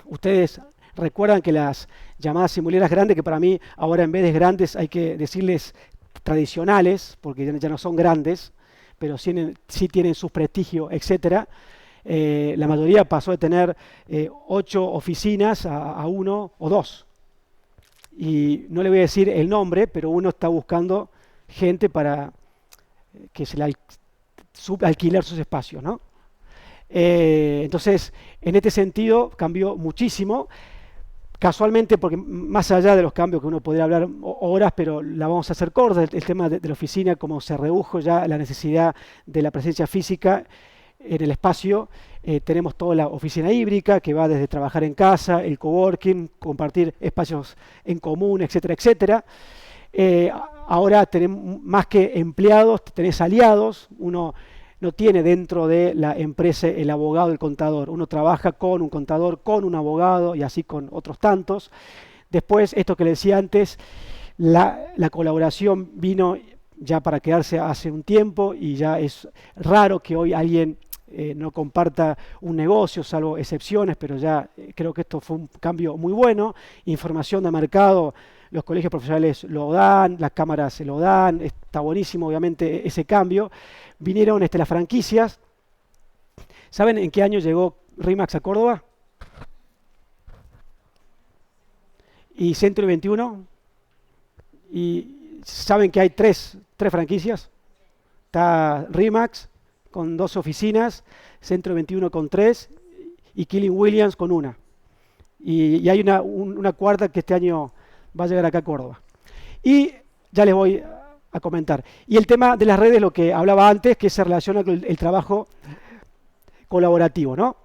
Ustedes recuerdan que las llamadas inmobiliarias grandes, que para mí ahora en vez de grandes hay que decirles tradicionales, porque ya no son grandes, pero sí tienen su prestigio, etcétera. La mayoría pasó de tener 8 oficinas a 1 o 2. Y no le voy a decir el nombre, pero uno está buscando gente para que se le alquilar sus espacios, ¿no? Entonces, en este sentido, cambió muchísimo. Casualmente, porque más allá de los cambios que uno podría hablar horas, pero la vamos a hacer corta, el tema de la oficina, como se redujo ya la necesidad de la presencia física en el espacio, tenemos toda la oficina híbrida que va desde trabajar en casa, el coworking, compartir espacios en común, etcétera, etcétera. Ahora tenemos más que empleados, tenés aliados, uno no tiene dentro de la empresa el abogado, el contador. Uno trabaja con un contador, con un abogado y así con otros tantos. Después, esto que le decía antes, la colaboración vino ya para quedarse hace un tiempo y ya es raro que hoy alguien no comparta un negocio, salvo excepciones, pero ya creo que esto fue un cambio muy bueno. Información de mercado, los colegios profesionales lo dan, las cámaras se lo dan, está buenísimo obviamente ese cambio. Vinieron las franquicias. ¿Saben en qué año llegó RE/MAX a Córdoba? ¿Y Centro 21? ¿Y saben que hay tres franquicias? Está RE/MAX con 2 oficinas, Centro 21 con 3 y Killing Williams con 1. Y hay una cuarta que este año va a llegar acá a Córdoba. Y ya les voy a comentar. Y el tema de las redes, lo que hablaba antes, que se relaciona con el trabajo colaborativo, ¿no?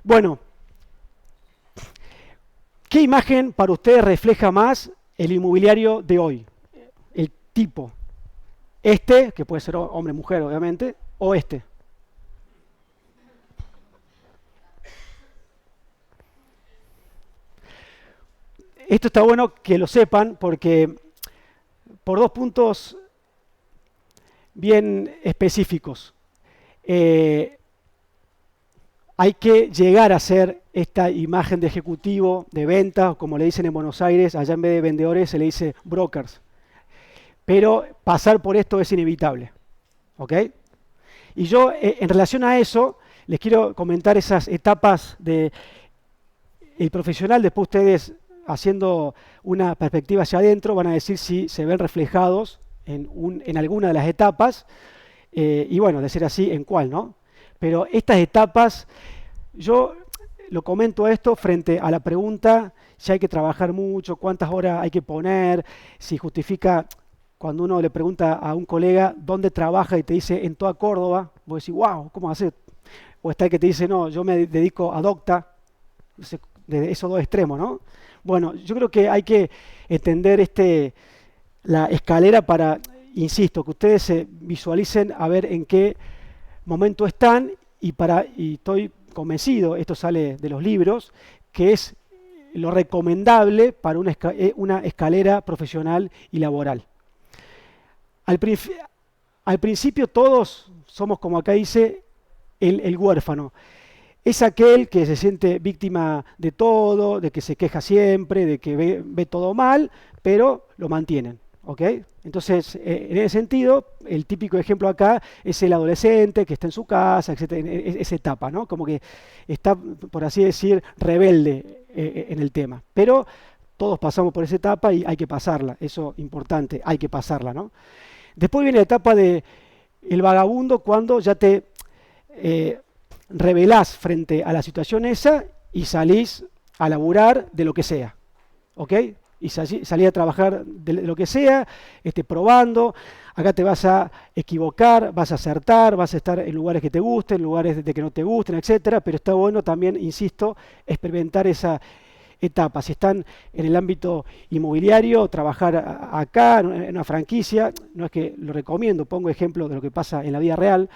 Bueno, ¿qué imagen para ustedes refleja más el inmobiliario de hoy? El tipo. Que puede ser hombre, mujer, obviamente, o este. esto está bueno que lo sepan porque por dos puntos bien específicos. Hay que llegar a ser esta imagen de ejecutivo de ventas, o como le dicen en Buenos Aires, allá en vez de vendedores se le dice brokers. Pero pasar por esto es inevitable. ¿Ok? Y yo, en relación a eso, les quiero comentar esas etapas del profesional. Después ustedes, haciendo una perspectiva hacia adentro, van a decir si se ven reflejados en alguna de las etapas. Y bueno, de ser así, en cuál, ¿no? Pero estas etapas, yo lo comento esto frente a la pregunta si hay que trabajar mucho, cuántas horas hay que poner, si justifica, cuando uno le pregunta a un colega dónde trabaja y te dice en toda Córdoba, vos decís, wow, ¿cómo haces? O está el que te dice, no, yo me dedico a Docta, de esos dos extremos, ¿no? Bueno, yo creo que hay que entender la escalera para, insisto, que ustedes se visualicen a ver en qué momento están y estoy convencido, esto sale de los libros, que es lo recomendable para una escalera profesional y laboral. Al principio todos somos, como acá dice, el huérfano. Es aquel que se siente víctima de todo, de que se queja siempre, de que ve todo mal, pero lo mantienen. ¿Ok? Entonces, en ese sentido, el típico ejemplo acá es el adolescente que está en su casa, etcétera, esa etapa, ¿no? Como que está, por así decir, rebelde en el tema. Pero todos pasamos por esa etapa y hay que pasarla, eso es importante, hay que pasarla, ¿no? Después viene la etapa del vagabundo, cuando ya te rebelás frente a la situación esa y salís a laburar de lo que sea. ¿Ok? Y salí a trabajar de lo que sea, probando. Acá te vas a equivocar, vas a acertar, vas a estar en lugares que te gusten, lugares de que no te gusten, etcétera. Pero está bueno también, insisto, experimentar esa etapa. Si están en el ámbito inmobiliario, trabajar acá, en una franquicia, no es que lo recomiendo, pongo ejemplo de lo que pasa en la vida real.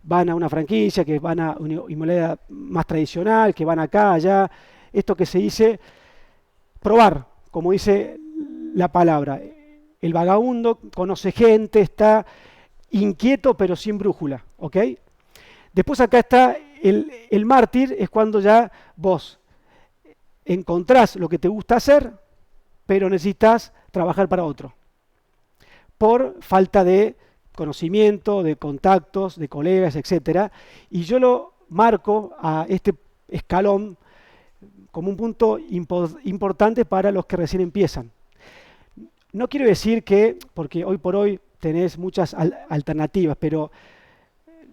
Van a una franquicia, que van a una inmobiliaria más tradicional, que van acá, allá. Esto que se dice, probar. Como dice la palabra, el vagabundo conoce gente, está inquieto pero sin brújula, ¿ok? Después acá está el mártir, es cuando ya vos encontrás lo que te gusta hacer, pero necesitas trabajar para otro, por falta de conocimiento, de contactos, de colegas, etc. Y yo lo marco a este escalón como un punto importante para los que recién empiezan. No quiero decir que, porque hoy por hoy tenés muchas alternativas, pero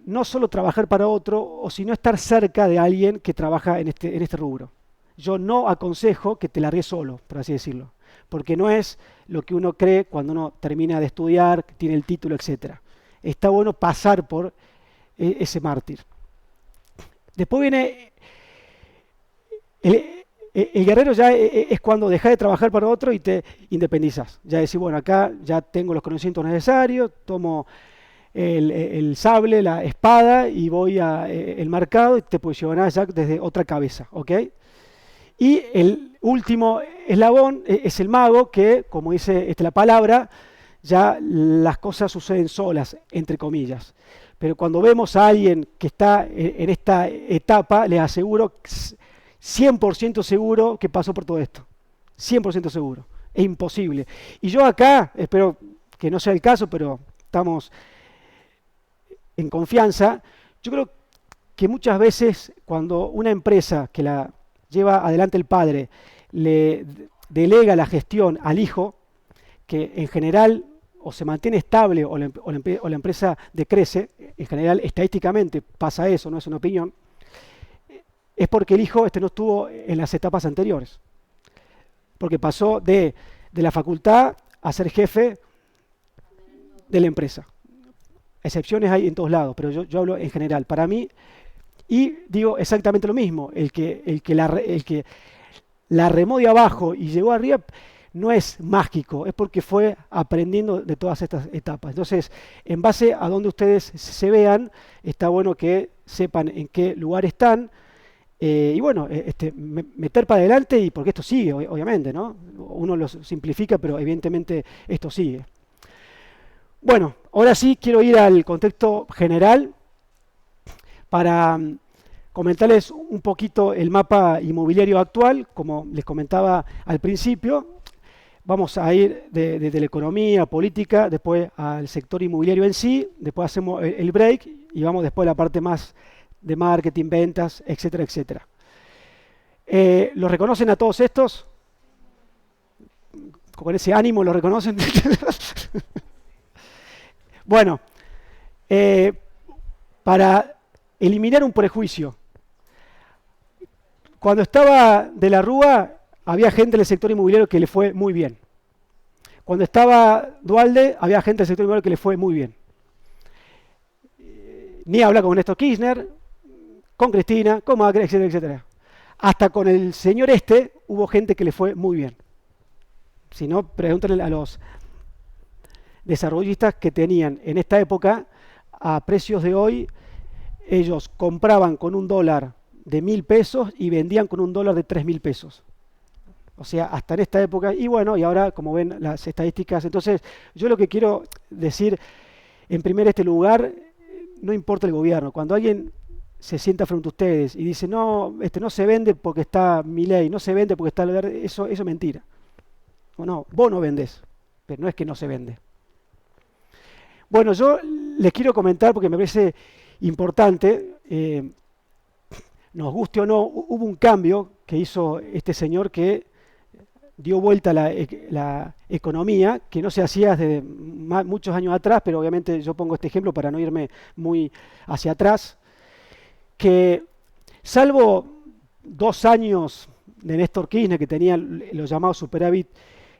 no solo trabajar para otro, o sino estar cerca de alguien que trabaja en este rubro. Yo no aconsejo que te largues solo, por así decirlo, porque no es lo que uno cree cuando uno termina de estudiar, tiene el título, etc. Está bueno pasar por ese mártir. Después viene el guerrero, ya es cuando dejas de trabajar para otro y te independizas. Ya decís, bueno, acá ya tengo los conocimientos necesarios, tomo el sable, la espada y voy al mercado y te posicionás ya desde otra cabeza, ¿ok? Y el último eslabón es el mago, que, como dice la palabra, ya las cosas suceden solas, entre comillas. Pero cuando vemos a alguien que está en esta etapa, les aseguro 100% seguro que pasó por todo esto. 100% seguro. Es imposible. Y yo acá, espero que no sea el caso, pero estamos en confianza. Yo creo que muchas veces cuando una empresa que la lleva adelante el padre le delega la gestión al hijo, que en general o se mantiene estable o la empresa decrece, en general estadísticamente pasa eso, no es una opinión, es porque el hijo no estuvo en las etapas anteriores. Porque pasó de la facultad a ser jefe de la empresa. Excepciones hay en todos lados, pero yo hablo en general. Para mí, y digo exactamente lo mismo, el que la remó de abajo y llegó arriba no es mágico, es porque fue aprendiendo de todas estas etapas. Entonces, en base a donde ustedes se vean, está bueno que sepan en qué lugar están, Y bueno, meter para adelante y porque esto sigue, obviamente, ¿no? Uno lo simplifica, pero evidentemente esto sigue. Bueno, ahora sí quiero ir al contexto general para comentarles un poquito el mapa inmobiliario actual, como les comentaba al principio. Vamos a ir de la economía, política, después al sector inmobiliario en sí, después hacemos el break y vamos después a la parte más de marketing, ventas, etcétera, etcétera. ¿Los reconocen a todos estos? Con ese ánimo lo reconocen. Bueno, para eliminar un prejuicio. Cuando estaba de la Rúa, había gente del sector inmobiliario que le fue muy bien. Cuando estaba Dualde, había gente del sector inmobiliario que le fue muy bien. Ni habla con Néstor Kirchner, con Cristina, con Macri, etcétera, etcétera. Hasta con el señor hubo gente que le fue muy bien. Si no, pregúntenle a los desarrollistas que tenían en esta época, a precios de hoy, ellos compraban con $1 de 1.000 pesos y vendían con $1 de 3.000 pesos. O sea, hasta en esta época, y bueno, y ahora como ven las estadísticas, entonces yo lo que quiero decir en primer lugar, no importa el gobierno, cuando alguien se sienta frente a ustedes y dice, no, no se vende porque está Milei, no se vende porque está el verde, eso es mentira. O no, vos no vendés, pero no es que no se vende. Bueno, yo les quiero comentar porque me parece importante, nos guste o no, hubo un cambio que hizo este señor que dio vuelta la economía, que no se hacía desde muchos años atrás, pero obviamente yo pongo este ejemplo para no irme muy hacia atrás, que salvo 2 años de Néstor Kirchner, que tenía los llamados superávit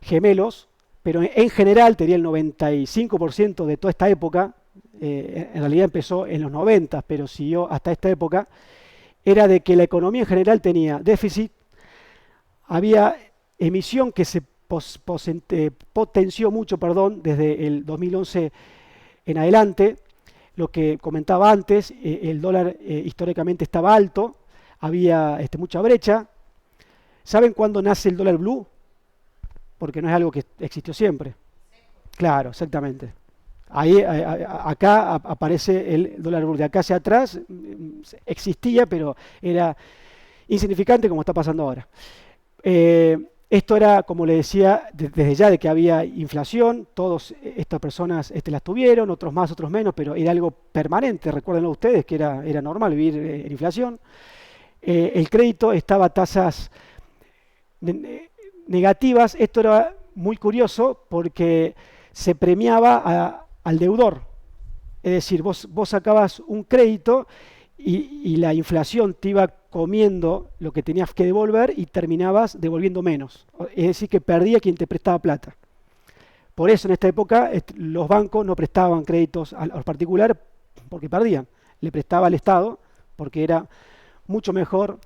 gemelos, pero en general tenía el 95% de toda esta época, en realidad empezó en los 90, pero siguió hasta esta época, era de que la economía en general tenía déficit, había emisión que se potenció mucho, desde el 2011 en adelante, lo que comentaba antes, el dólar históricamente estaba alto, había mucha brecha. ¿Saben cuándo nace el dólar blue? Porque no es algo que existió siempre. Claro, exactamente. Ahí, acá aparece el dólar blue. De acá hacia atrás existía, pero era insignificante como está pasando ahora. Esto era, como le decía, desde ya de que había inflación, todas estas personas las tuvieron, otros más, otros menos, pero era algo permanente, recuérdenlo ustedes, que era normal vivir en inflación. El crédito estaba a tasas negativas, esto era muy curioso porque se premiaba al deudor, es decir, vos sacabas un crédito y la inflación te iba comiendo lo que tenías que devolver y terminabas devolviendo menos. Es decir, que perdía quien te prestaba plata. Por eso en esta época los bancos no prestaban créditos a los particulares porque perdían. Le prestaba al Estado porque era mucho mejor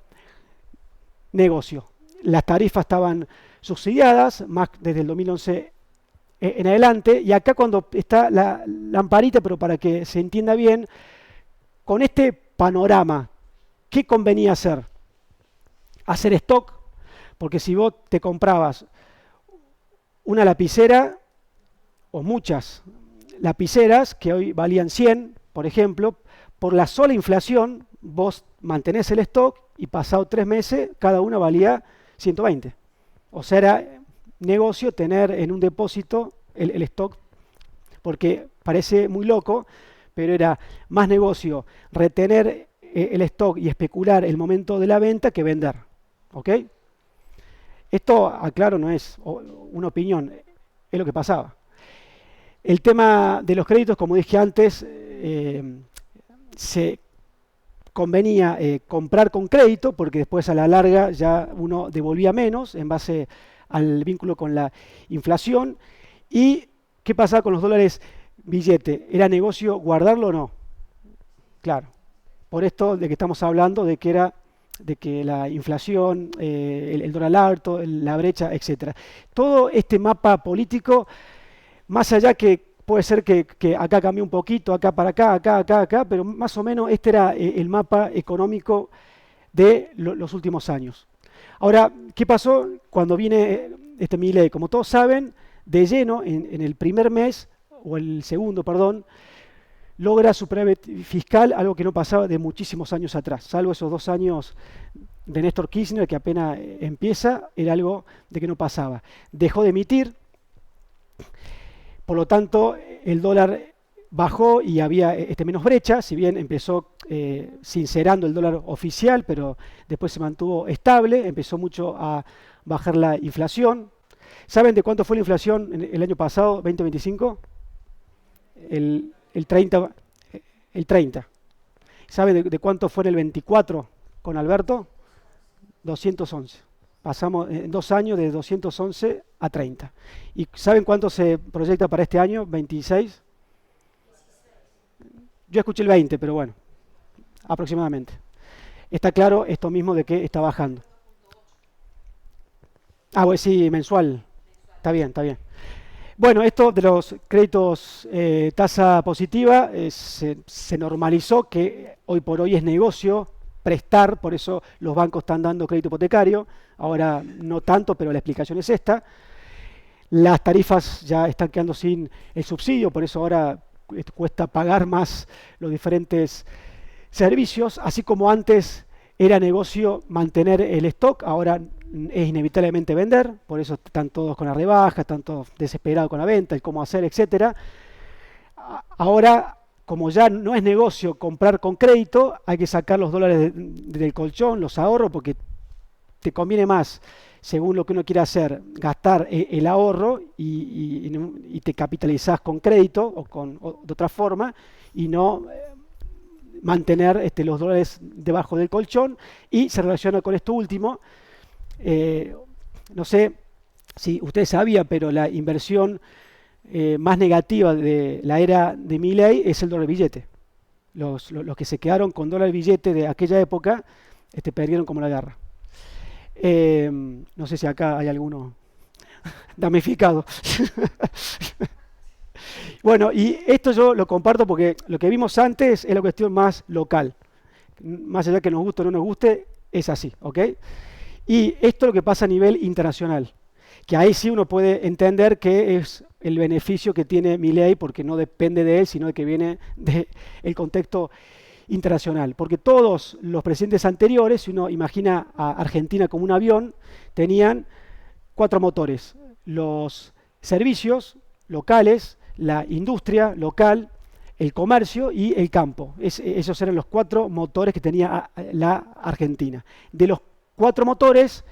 negocio. Las tarifas estaban subsidiadas, más desde el 2011 en adelante, y acá cuando está la lamparita, pero para que se entienda bien, con este panorama, ¿qué convenía hacer? Hacer stock, porque si vos te comprabas una lapicera o muchas lapiceras que hoy valían 100, por ejemplo, por la sola inflación vos mantenés el stock y pasado 3 meses cada una valía 120. O sea, era negocio tener en un depósito el stock, porque parece muy loco, pero era más negocio retener el stock y especular el momento de la venta que vender. ¿Ok? Esto, aclaro, no es una opinión, es lo que pasaba. El tema de los créditos, como dije antes, se convenía comprar con crédito, porque después a la larga ya uno devolvía menos en base al vínculo con la inflación. ¿Y qué pasaba con los dólares billete? ¿Era negocio guardarlo o no? Claro. Por esto de que estamos hablando de que la inflación, el dólar alto, la brecha, etcétera. Todo este mapa político, más allá que puede ser que acá cambió un poquito, acá para acá, acá, pero más o menos este era el mapa económico de los últimos años. Ahora, ¿qué pasó cuando viene este Milei? Como todos saben, de lleno, en el primer mes, o el segundo, perdón, logra superávit fiscal, algo que no pasaba de muchísimos años atrás, salvo esos 2 años de Néstor Kirchner, que apenas empieza, era algo de que no pasaba. Dejó de emitir, por lo tanto, el dólar bajó y había menos brecha, si bien empezó sincerando el dólar oficial, pero después se mantuvo estable, empezó mucho a bajar la inflación. ¿Saben de cuánto fue la inflación en el año pasado, 2025? El 30. El 30. ¿Saben de cuánto fue en el 24 con Alberto? 211. Pasamos en 2 años de 211 a 30. ¿Y saben cuánto se proyecta para este año, 26? Yo escuché el 20, pero bueno, aproximadamente. Está claro esto mismo de que está bajando. Ah, pues sí, mensual. Está bien, está bien. Bueno, esto de los créditos tasa positiva se normalizó, que hoy por hoy es negocio prestar, por eso los bancos están dando crédito hipotecario, ahora no tanto, pero la explicación es esta. Las tarifas ya están quedando sin el subsidio, por eso ahora cuesta pagar más los diferentes servicios, así como antes era negocio mantener el stock, ahora es inevitablemente vender, por eso están todos con la rebaja, están todos desesperados con la venta, el cómo hacer, etcétera. Ahora, como ya no es negocio comprar con crédito, hay que sacar los dólares del colchón, los ahorros, porque te conviene más, según lo que uno quiera hacer, gastar el ahorro y te capitalizás con crédito o de otra forma y no mantener los dólares debajo del colchón. Y se relaciona con esto último. No sé si usted sabía, pero la inversión más negativa de la era de Milei es el dólar billete. Los que se quedaron con dólar billete de aquella época perdieron como la guerra. No sé si acá hay alguno damnificado. Bueno, y esto yo lo comparto porque lo que vimos antes es la cuestión más local. Más allá que nos guste o no nos guste, es así, ¿ok? Y esto es lo que pasa a nivel internacional, que ahí sí uno puede entender que es el beneficio que tiene Milei, porque no depende de él, sino de que viene del contexto internacional. Porque todos los presidentes anteriores, si uno imagina a Argentina como un avión, tenían 4 motores: los servicios locales, la industria local, el comercio y el campo. Esos eran los 4 motores que tenía la Argentina. De los 4 motores,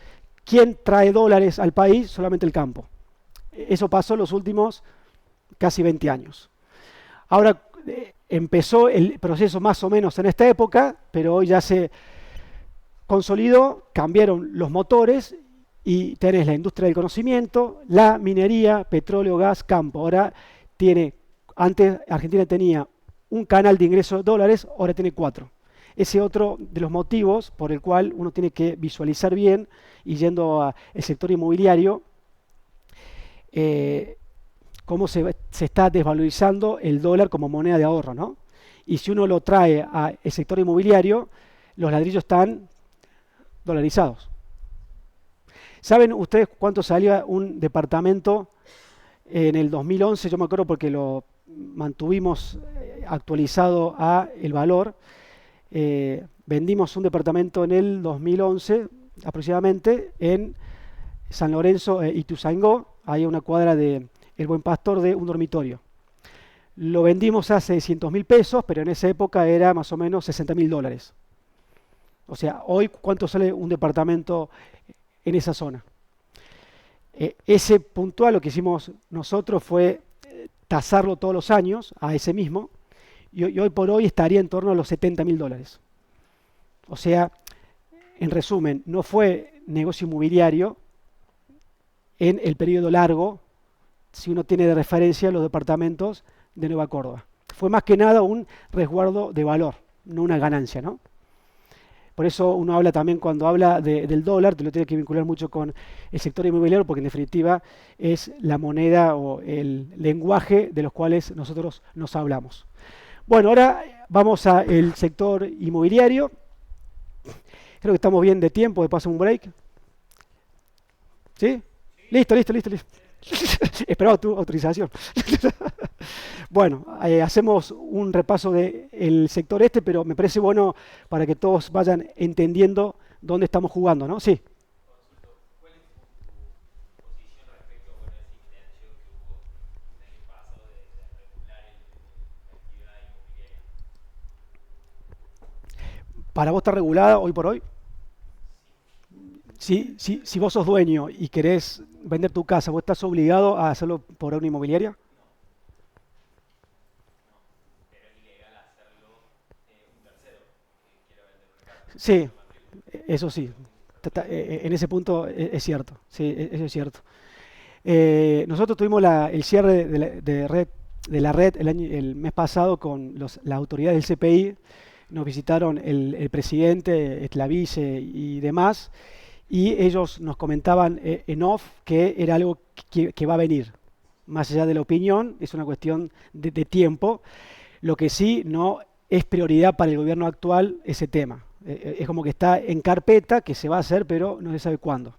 ¿quién trae dólares al país? Solamente el campo. Eso pasó en los últimos casi 20 años. Ahora empezó el proceso más o menos en esta época, pero hoy ya se consolidó, cambiaron los motores y tenés la industria del conocimiento, la minería, petróleo, gas, campo. Ahora antes Argentina tenía un canal de ingresos de dólares, ahora tiene 4. Ese otro de los motivos por el cual uno tiene que visualizar bien, y yendo al sector inmobiliario, cómo se está desvalorizando el dólar como moneda de ahorro, ¿no? Y si uno lo trae al sector inmobiliario, los ladrillos están dolarizados. ¿Saben ustedes cuánto salía un departamento en el 2011? Yo me acuerdo porque lo mantuvimos actualizado a el valor. Vendimos un departamento en el 2011 aproximadamente en San Lorenzo Ituzaingó, ahí a una cuadra de El Buen Pastor, de un dormitorio. Lo vendimos a 600.000 pesos, pero en esa época era más o menos $60.000. O sea, hoy, ¿cuánto sale un departamento en esa zona? Ese puntual, lo que hicimos nosotros fue tasarlo todos los años a ese mismo, y hoy por hoy estaría en torno a los $70.000. O sea, en resumen, no fue negocio inmobiliario en el periodo largo, si uno tiene de referencia los departamentos de Nueva Córdoba. Fue más que nada un resguardo de valor, no una ganancia, ¿no? Por eso uno habla también, cuando habla del dólar, te lo tiene que vincular mucho con el sector inmobiliario, porque en definitiva es la moneda o el lenguaje de los cuales nosotros nos hablamos. Bueno, ahora vamos al sector inmobiliario. Creo que estamos bien de tiempo, de paso un break. ¿Sí? Listo, listo, listo, listo. Esperaba tu autorización. Bueno, hacemos un repaso del sector este, pero me parece bueno para que todos vayan entendiendo dónde estamos jugando, ¿no? Sí. ¿Para vos está regulada hoy por hoy? Si vos sos dueño y querés vender tu casa, ¿vos estás obligado a hacerlo por una inmobiliaria? Sí, eso sí. En ese punto es cierto. Sí, eso es cierto. Nosotros tuvimos el cierre de la red el mes pasado con las autoridades del CPI. Nos visitaron el presidente, la vice y demás. Y ellos nos comentaban en off que era algo que va a venir. Más allá de la opinión, es una cuestión de tiempo. Lo que sí no es prioridad para el gobierno actual ese tema. Es como que está en carpeta, que se va a hacer, pero no se sabe cuándo.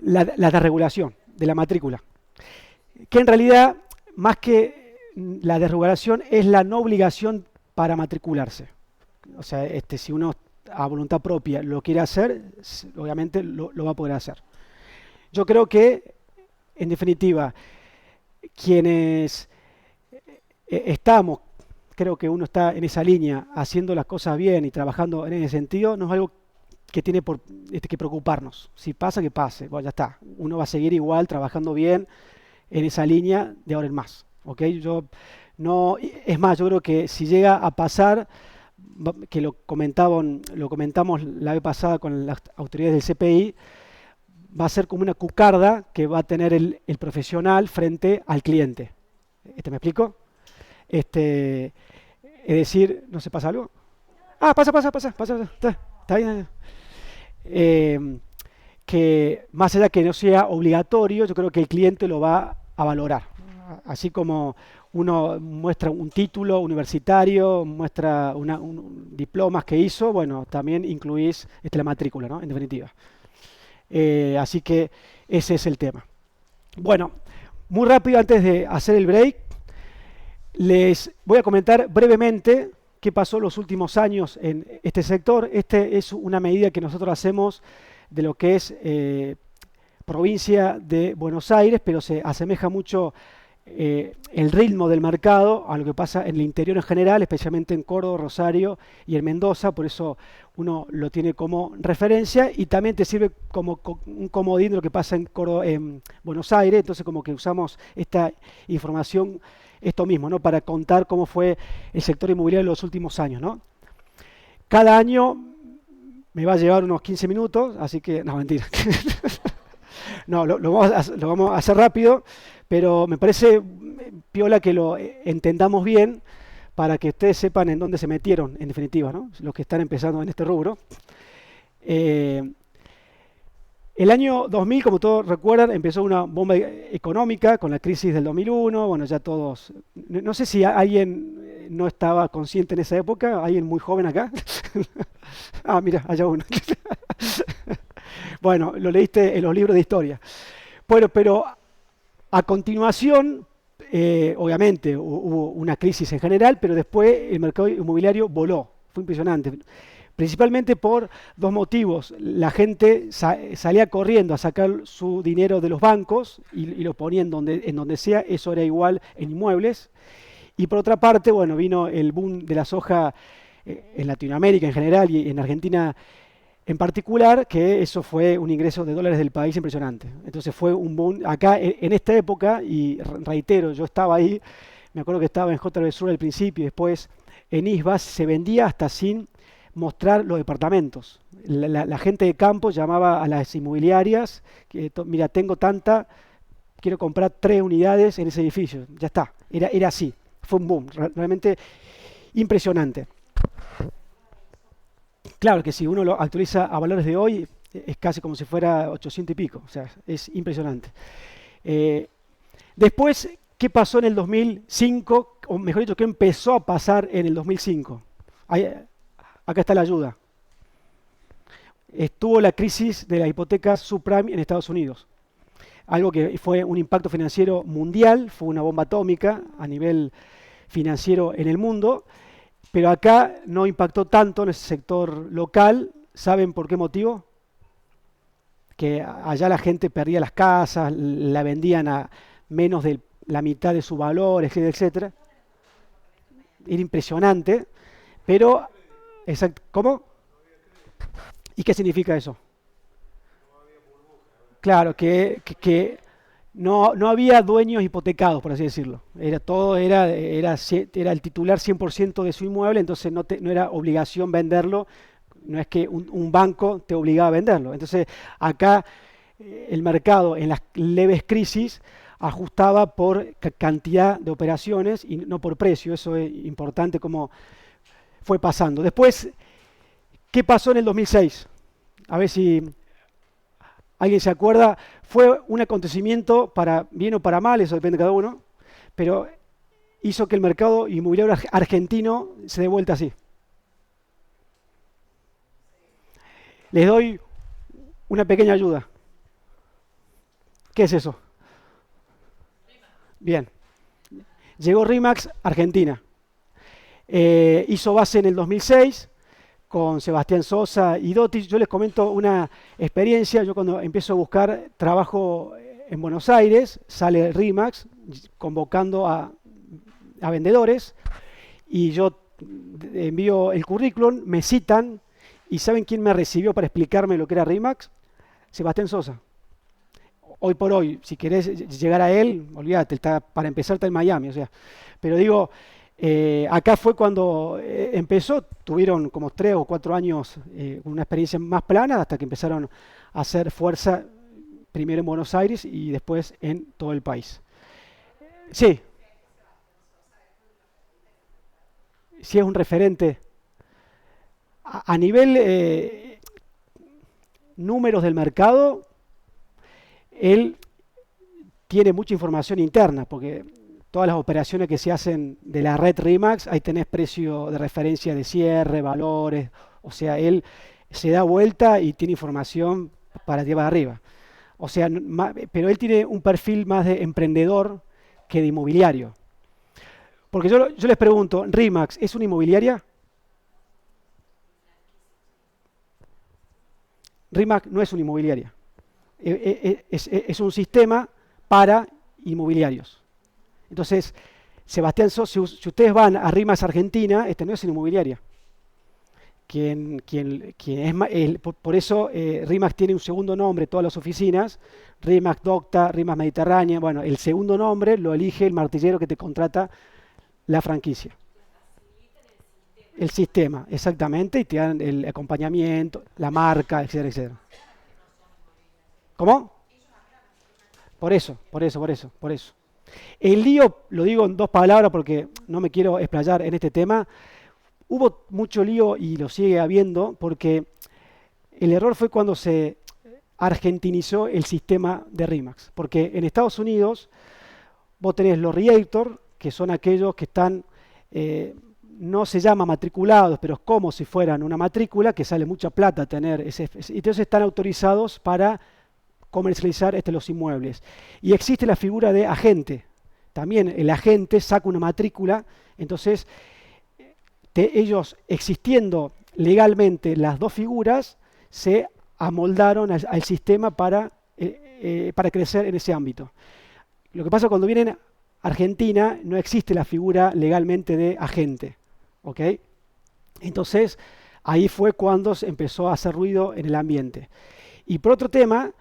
La desregulación de la matrícula. Que en realidad, más que la desregulación, es la no obligación para matricularse. O sea, si uno a voluntad propia lo quiere hacer, obviamente lo va a poder hacer. Yo creo que, en definitiva, quienes estamos, creo que uno está en esa línea, haciendo las cosas bien y trabajando en ese sentido, no es algo que tiene que preocuparnos. Si pasa, que pase. Bueno, ya está. Uno va a seguir igual, trabajando bien en esa línea de ahora en más. ¿Ok? Es más, yo creo que si llega a pasar, que lo comentamos la vez pasada con las autoridades del CPI, va a ser como una cucarda que va a tener el profesional frente al cliente. ¿Me explico? Es decir, ¿no se pasa algo? Ah, pasa. Está bien. Que más allá que no sea obligatorio, yo creo que el cliente lo va a valorar. Así como uno muestra un título universitario, muestra diplomas que hizo, bueno, también incluís la matrícula, ¿no? En definitiva. Así que ese es el tema. Bueno, muy rápido antes de hacer el break, les voy a comentar brevemente qué pasó los últimos años en este sector. Es una medida que nosotros hacemos de lo que es provincia de Buenos Aires, pero se asemeja mucho el ritmo del mercado a lo que pasa en el interior en general, especialmente en Córdoba, Rosario y en Mendoza, por eso uno lo tiene como referencia y también te sirve como un comodín de lo que pasa en Buenos Aires, entonces como que usamos esta información, esto mismo, ¿no? Para contar cómo fue el sector inmobiliario en los últimos años, ¿no? Cada año me va a llevar unos 15 minutos, así que, no, mentira. No, lo vamos a hacer rápido, pero me parece piola que lo entendamos bien para que ustedes sepan en dónde se metieron, en definitiva, ¿no? Los que están empezando en este rubro. El año 2000, como todos recuerdan, empezó una bomba económica con la crisis del 2001. Bueno, ya todos... No sé si alguien no estaba consciente en esa época, alguien muy joven acá. Ah, mira, allá uno. Bueno, lo leíste en los libros de historia. Bueno, pero a continuación, obviamente, hubo una crisis en general, pero después el mercado inmobiliario voló. Fue impresionante. Principalmente por dos motivos. La gente salía corriendo a sacar su dinero de los bancos y lo ponía en donde sea. Eso era igual en inmuebles. Y por otra parte, bueno, vino el boom de la soja en Latinoamérica en general y en Argentina en particular, que eso fue un ingreso de dólares del país impresionante. Entonces fue un boom acá en esta época, y reitero, yo estaba ahí, me acuerdo que estaba en JB Sur al principio y después en ISBAS se vendía hasta sin mostrar los departamentos. La gente de campo llamaba a las inmobiliarias, mira, tengo tanta, quiero comprar 3 unidades en ese edificio, ya está, era así, fue un boom, realmente impresionante. Claro que si uno lo actualiza a valores de hoy, es casi como si fuera 800 y pico, o sea, es impresionante. Después, ¿qué pasó en el 2005? O mejor dicho, ¿qué empezó a pasar en el 2005? Acá está la ayuda. estuvo la crisis de las hipotecas subprime en Estados Unidos. Algo que fue un impacto financiero mundial, fue una bomba atómica a nivel financiero en el mundo, pero acá no impactó tanto en ese sector local. ¿Saben por qué motivo? Que allá la gente perdía las casas, la vendían a menos de la mitad de su valor, etcétera, etcétera. Era impresionante, pero, ¿cómo? ¿Y qué significa eso? Claro, que no había dueños hipotecados, por así decirlo. Era el titular 100% de su inmueble, entonces no era obligación venderlo, no es que un banco te obligaba a venderlo. Entonces, acá el mercado en las leves crisis ajustaba por cantidad de operaciones y no por precio. Eso es importante cómo fue pasando. Después, ¿qué pasó en el 2006? A ver si alguien se acuerda. Fue un acontecimiento para bien o para mal, eso depende de cada uno, pero hizo que el mercado inmobiliario argentino se dé vuelta así. Les doy una pequeña ayuda. ¿Qué es eso? Bien. Llegó RE/MAX a Argentina. Hizo base en el 2006 con Sebastián Sosa y Dotti. Yo les comento una experiencia. Yo cuando empiezo a buscar trabajo en Buenos Aires, sale RE/MAX convocando a vendedores y yo envío el currículum, me citan y ¿saben quién me recibió para explicarme lo que era RE/MAX? Sebastián Sosa. Hoy por hoy, si querés llegar a él, olvídate, para empezar está en Miami, o sea. Pero digo, acá fue cuando empezó, tuvieron como 3 o 4 años una experiencia más plana hasta que empezaron a hacer fuerza primero en Buenos Aires y después en todo el país. Sí, sí es un referente. A nivel números del mercado, él tiene mucha información interna, porque todas las operaciones que se hacen de la red RE/MAX, ahí tenés precio de referencia de cierre, valores, o sea, él se da vuelta y tiene información para llevar arriba. O sea, pero él tiene un perfil más de emprendedor que de inmobiliario. Porque yo les pregunto, ¿RE/MAX es una inmobiliaria? RE/MAX no es una inmobiliaria. Es un sistema para inmobiliarios. Entonces, Sebastián Sosa, si ustedes van a RE/MAX Argentina, este no es una inmobiliaria. Por eso RE/MAX tiene un segundo nombre, todas las oficinas, RE/MAX Docta, RE/MAX Mediterránea. Bueno, el segundo nombre lo elige el martillero que te contrata la franquicia. El sistema, exactamente, y te dan el acompañamiento, la marca, etcétera, etcétera. ¿Cómo? Por eso. El lío, lo digo en 2 palabras porque no me quiero explayar en este tema, hubo mucho lío y lo sigue habiendo porque el error fue cuando se argentinizó el sistema de RE/MAX. Porque en Estados Unidos vos tenés los realtor, que son aquellos que están, no se llama matriculados, pero es como si fueran una matrícula, que sale mucha plata tener, entonces están autorizados para comercializar los inmuebles. Y existe la figura de agente. También el agente saca una matrícula, entonces ellos existiendo legalmente las 2 figuras, se amoldaron al sistema para crecer en ese ámbito. Lo que pasa cuando vienen a Argentina, no existe la figura legalmente de agente. ¿Ok? Entonces, ahí fue cuando se empezó a hacer ruido en el ambiente. Y por otro tema,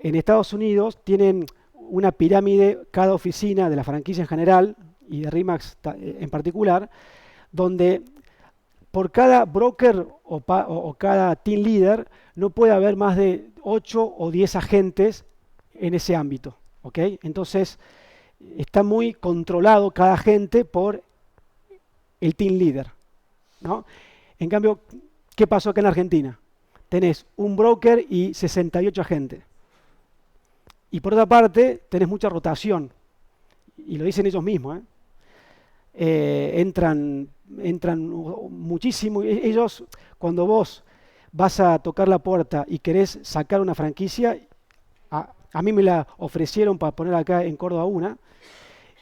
en Estados Unidos tienen una pirámide, cada oficina de la franquicia en general, y de RE/MAX en particular, donde por cada broker o cada team leader no puede haber más de 8 o 10 agentes en ese ámbito. ¿Ok? Entonces, está muy controlado cada agente por el team leader, ¿no? En cambio, ¿qué pasó acá en Argentina? Tenés un broker y 68 agentes. Y por otra parte, tenés mucha rotación. Y lo dicen ellos mismos, entran muchísimo. Ellos, cuando vos vas a tocar la puerta y querés sacar una franquicia, a mí me la ofrecieron para poner acá en Córdoba una,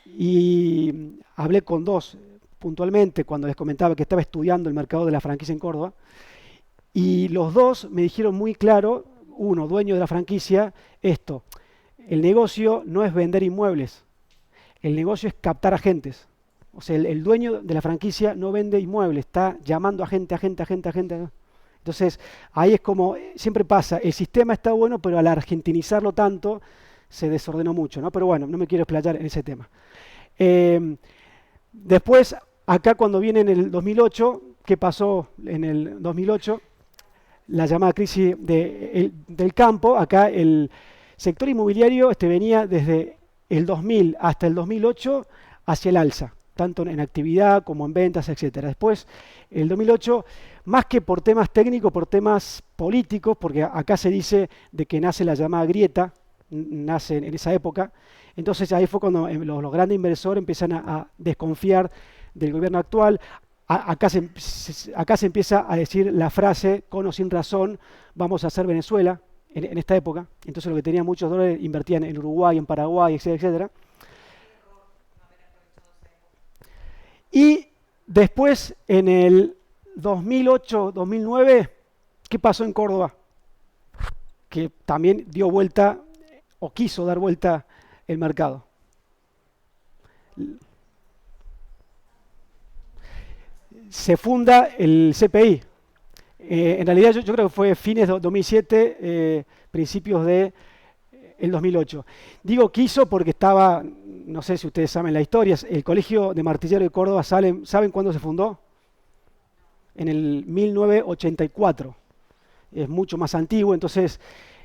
y hablé con dos puntualmente cuando les comentaba que estaba estudiando el mercado de la franquicia en Córdoba, y los dos me dijeron muy claro, uno, dueño de la franquicia, esto, el negocio no es vender inmuebles, el negocio es captar agentes. O sea, el dueño de la franquicia no vende inmuebles, está llamando a gente, a gente, a gente, a gente. Entonces, ahí es como siempre pasa, el sistema está bueno, pero al argentinizarlo tanto, se desordenó mucho, ¿no? Pero bueno, no me quiero explayar en ese tema. Después, acá cuando viene en el 2008, ¿qué pasó en el 2008? La llamada crisis del campo. Acá el sector inmobiliario venía desde el 2000 hasta el 2008 hacia el alza, tanto en actividad como en ventas, etcétera. Después, el 2008, más que por temas técnicos, por temas políticos, porque acá se dice de que nace la llamada grieta, nace en esa época. Entonces ahí fue cuando los grandes inversores empiezan a desconfiar del gobierno actual. Acá se empieza a decir la frase, con o sin razón, vamos a hacer Venezuela, en esta época. Entonces lo que tenía muchos dólares invertían en Uruguay, en Paraguay, etcétera, etcétera. Y después, en el 2008-2009, ¿qué pasó en Córdoba? Que también dio vuelta, o quiso dar vuelta el mercado. Se funda el CPI. En realidad yo creo que fue fines de 2007, principios de el 2008. Digo quiso porque estaba, no sé si ustedes saben la historia, el Colegio de Martilleros de Córdoba, ¿saben cuándo se fundó? En el 1984. Es mucho más antiguo, entonces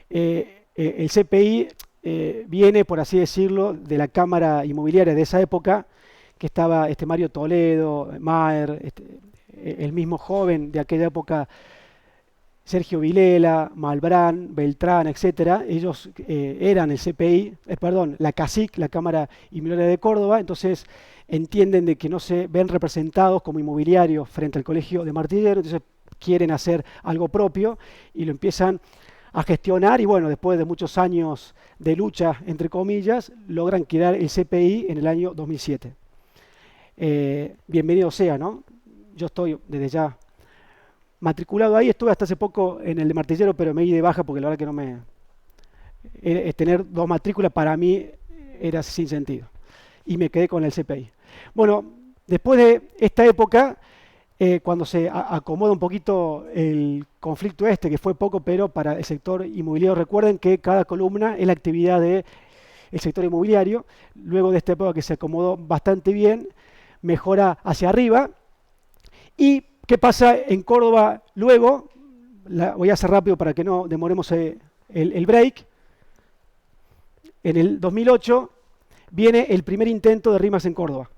el CPI viene, por así decirlo, de la Cámara Inmobiliaria de esa época, que estaba Mario Toledo, Maher, el mismo joven de aquella época, Sergio Vilela, Malbrán, Beltrán, etcétera. Ellos eran el CPI, perdón, la CACIC, la Cámara Inmobiliaria de Córdoba, entonces entienden de que no se ven representados como inmobiliarios frente al Colegio de Martilleros, entonces quieren hacer algo propio y lo empiezan a gestionar, y bueno, después de muchos años de lucha, entre comillas, logran crear el CPI en el año 2007. Bienvenido sea, ¿no? Yo estoy desde ya matriculado ahí, estuve hasta hace poco en el de Martillero, pero me di de baja porque la verdad que no me... tener dos matrículas para mí era sin sentido. Y me quedé con el CPI. Bueno, después de esta época, cuando se acomoda un poquito el conflicto que fue poco, pero para el sector inmobiliario, recuerden que cada columna es la actividad del sector inmobiliario. Luego de esta época que se acomodó bastante bien, mejora hacia arriba. ¿Y qué pasa en Córdoba luego? Voy a hacer rápido para que no demoremos el break. En el 2008 viene el primer intento de RIMAX en Córdoba.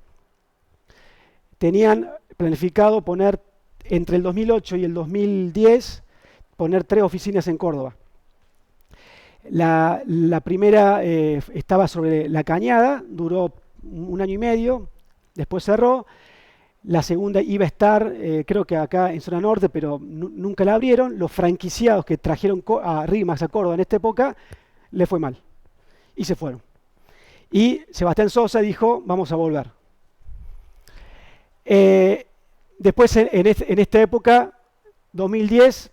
Tenían planificado poner entre el 2008 y el 2010, poner 3 oficinas en Córdoba. La primera estaba sobre La Cañada, duró 1 año y medio, después cerró. La segunda iba a estar, creo que acá en zona norte, pero nunca la abrieron. Los franquiciados que trajeron a RIMAX a Córdoba en esta época, le fue mal. Y se fueron. Y Sebastián Sosa dijo, vamos a volver. Después, en esta época, 2010,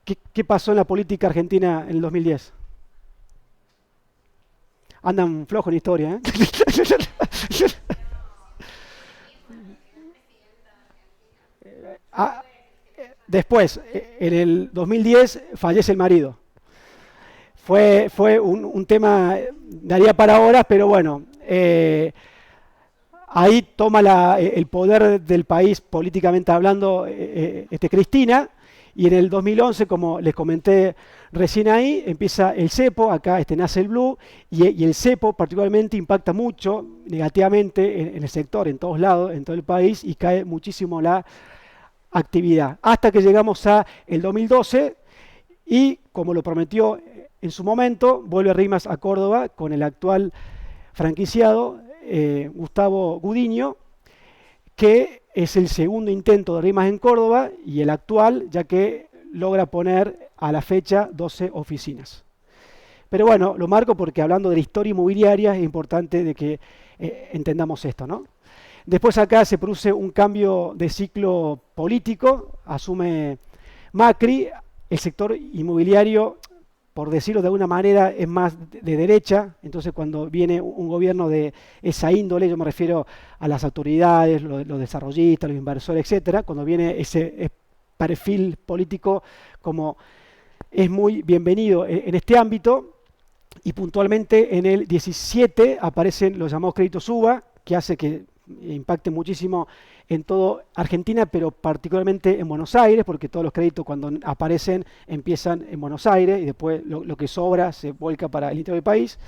¿qué pasó en la política argentina en el 2010? Andan flojos en historia, ¿eh? Después, en el 2010, fallece el marido. Fue un tema, daría para horas, pero bueno, ahí toma el poder del país políticamente hablando Cristina, y en el 2011, como les comenté recién ahí, empieza el cepo, acá nace el Blue, y el cepo particularmente impacta mucho negativamente en el sector, en todos lados, en todo el país, y cae muchísimo la actividad. Hasta que llegamos a el 2012, y como lo prometió en su momento, vuelve RIMAX a Córdoba con el actual franquiciado, Gustavo Gudiño, que es el segundo intento de RIMAX en Córdoba y el actual, ya que logra poner a la fecha 12 oficinas. Pero bueno, lo marco porque hablando de la historia inmobiliaria es importante de que entendamos esto, ¿no? Después acá se produce un cambio de ciclo político, asume Macri, el sector inmobiliario, por decirlo de alguna manera, es más de derecha. Entonces cuando viene un gobierno de esa índole, yo me refiero a las autoridades, los desarrollistas, los inversores, etcétera, cuando viene ese perfil político, como es muy bienvenido en este ámbito. Y puntualmente en el 17 aparecen los llamados créditos UVA, que hace que impacte muchísimo en toda Argentina, pero particularmente en Buenos Aires, porque todos los créditos cuando aparecen empiezan en Buenos Aires y después lo que sobra se vuelca para el interior del país.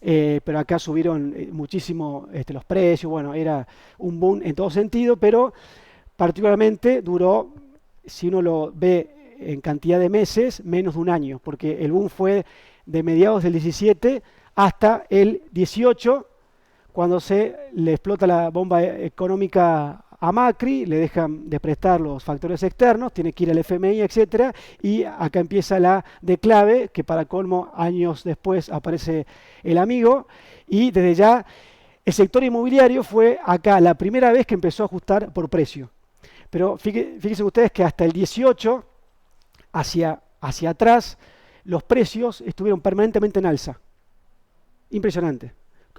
Pero acá subieron muchísimo los precios, bueno, era un boom en todo sentido, pero particularmente duró, si uno lo ve en cantidad de meses, menos de un año, porque el boom fue de mediados del 17 hasta el 18, cuando se le explota la bomba económica a Macri, le dejan de prestar los factores externos, tiene que ir al FMI, etcétera, y acá empieza la declave, que para colmo años después aparece el amigo, y desde ya el sector inmobiliario fue acá la primera vez que empezó a ajustar por precio. Pero fíjense ustedes que hasta el 18, hacia atrás, los precios estuvieron permanentemente en alza. Impresionante.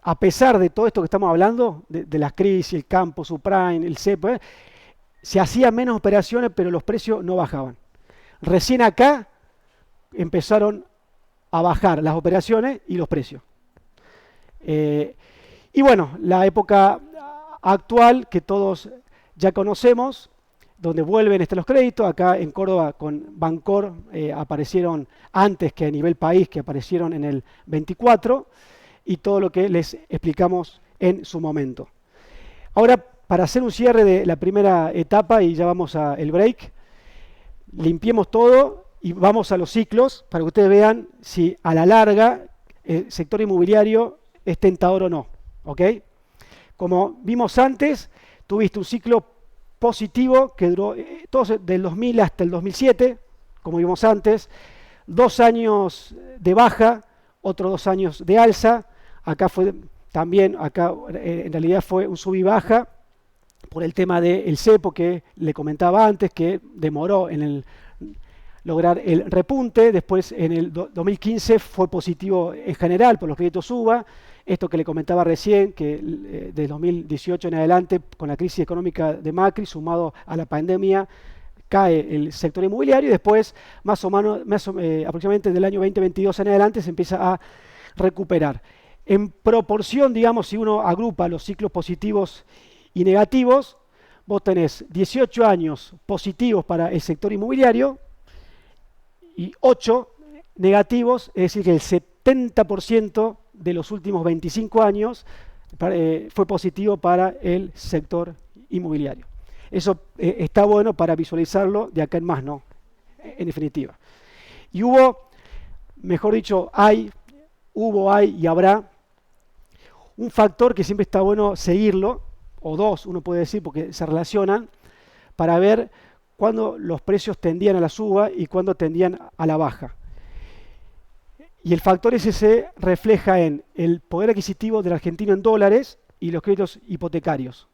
A pesar de todo esto que estamos hablando, de las crisis, el campo, subprime, el CEP, se hacían menos operaciones, pero los precios no bajaban. Recién acá empezaron a bajar las operaciones y los precios. Y bueno, la época actual que todos ya conocemos, donde vuelven los créditos, acá en Córdoba con Bancor aparecieron antes que a nivel país, que aparecieron en el 24, y todo lo que les explicamos en su momento. Ahora, para hacer un cierre de la primera etapa, y ya vamos al break, limpiemos todo y vamos a los ciclos, para que ustedes vean si a la larga el sector inmobiliario es tentador o no. ¿Ok? Como vimos antes, tuviste un ciclo positivo que duró del 2000 hasta el 2007, como vimos antes, 2 años de baja, otros 2 años de alza. Acá fue también, en realidad fue un sub y baja por el tema del cepo que le comentaba antes, que demoró en lograr el repunte. Después en el 2015 fue positivo en general por los créditos UVA. Esto que le comentaba recién, que de 2018 en adelante, con la crisis económica de Macri, sumado a la pandemia, cae el sector inmobiliario y después, aproximadamente del año 2022 en adelante, se empieza a recuperar. En proporción, digamos, si uno agrupa los ciclos positivos y negativos, vos tenés 18 años positivos para el sector inmobiliario y 8 negativos, es decir, que el 70% de los últimos 25 años fue positivo para el sector inmobiliario. Eso está bueno para visualizarlo de acá en más, ¿no? En definitiva. Y mejor dicho, hay y habrá un factor que siempre está bueno seguirlo, o dos, uno puede decir, porque se relacionan, para ver cuándo los precios tendían a la suba y cuándo tendían a la baja. Y el factor ese se refleja en el poder adquisitivo del argentino en dólares y los créditos hipotecarios.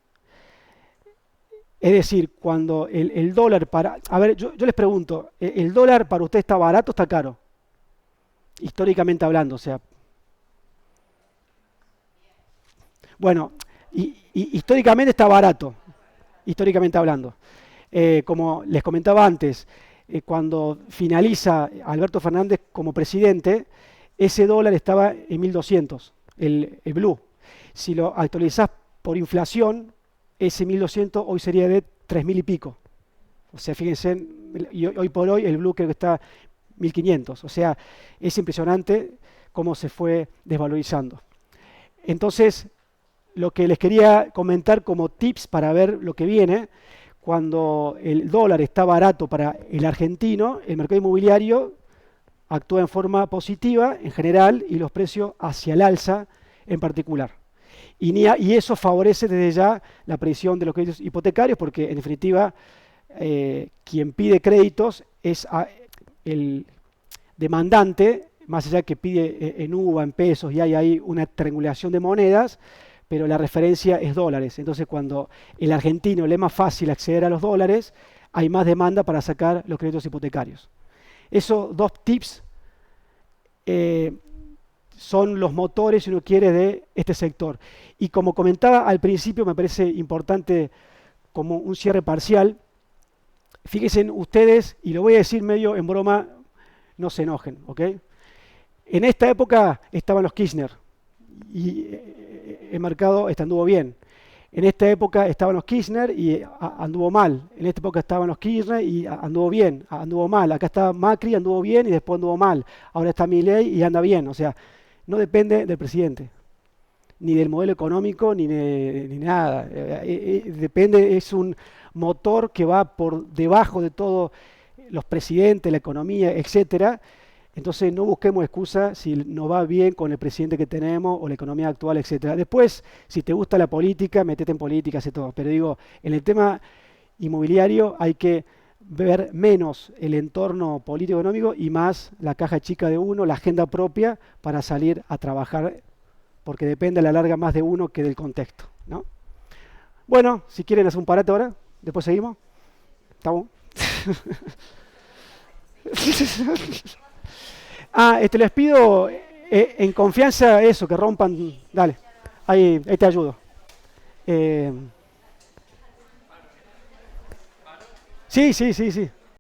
Es decir, cuando el dólar para... A ver, yo les pregunto, ¿el dólar para usted está barato o está caro? Históricamente hablando, o sea... Bueno, históricamente está barato, históricamente hablando. Como les comentaba antes, cuando finaliza Alberto Fernández como presidente, ese dólar estaba en 1.200, el blue. Si lo actualizás por inflación, ese 1.200 hoy sería de 3.000 y pico. O sea, fíjense, y hoy por hoy el blue creo que está 1.500. O sea, es impresionante cómo se fue desvalorizando. Entonces, lo que les quería comentar como tips para ver lo que viene, cuando el dólar está barato para el argentino, el mercado inmobiliario actúa en forma positiva en general y los precios hacia el alza en particular. Y eso favorece desde ya la previsión de los créditos hipotecarios porque en definitiva quien pide créditos es el demandante, más allá que pide en UVA, en pesos, y hay ahí una triangulación de monedas, pero la referencia es dólares. Entonces, cuando el argentino le es más fácil acceder a los dólares, hay más demanda para sacar los créditos hipotecarios. Esos dos tips son los motores, si uno quiere, de este sector. Y como comentaba al principio, me parece importante como un cierre parcial. Fíjense ustedes, y lo voy a decir medio en broma, no se enojen, ¿ok? En esta época estaban los Kirchner y el mercado anduvo bien. En esta época estaban los Kirchner y anduvo mal. En esta época estaban los Kirchner y anduvo bien, anduvo mal. Acá está Macri, anduvo bien y después anduvo mal. Ahora está Milei y anda bien. O sea, no depende del presidente, ni del modelo económico, ni nada. Depende, es un motor que va por debajo de todos los presidentes, la economía, etcétera. Entonces no busquemos excusas si no va bien con el presidente que tenemos o la economía actual, etcétera. Después, si te gusta la política, metete en política, hace todo. Pero digo, en el tema inmobiliario hay que ver menos el entorno político-económico y más la caja chica de uno, la agenda propia para salir a trabajar, porque depende a la larga más de uno que del contexto, ¿no? Bueno, si quieren hacer un parate ahora, después seguimos. ¿Estamos? Les pido en confianza eso, que rompan. Dale, ahí te ayudo. Sí, sí, sí, sí.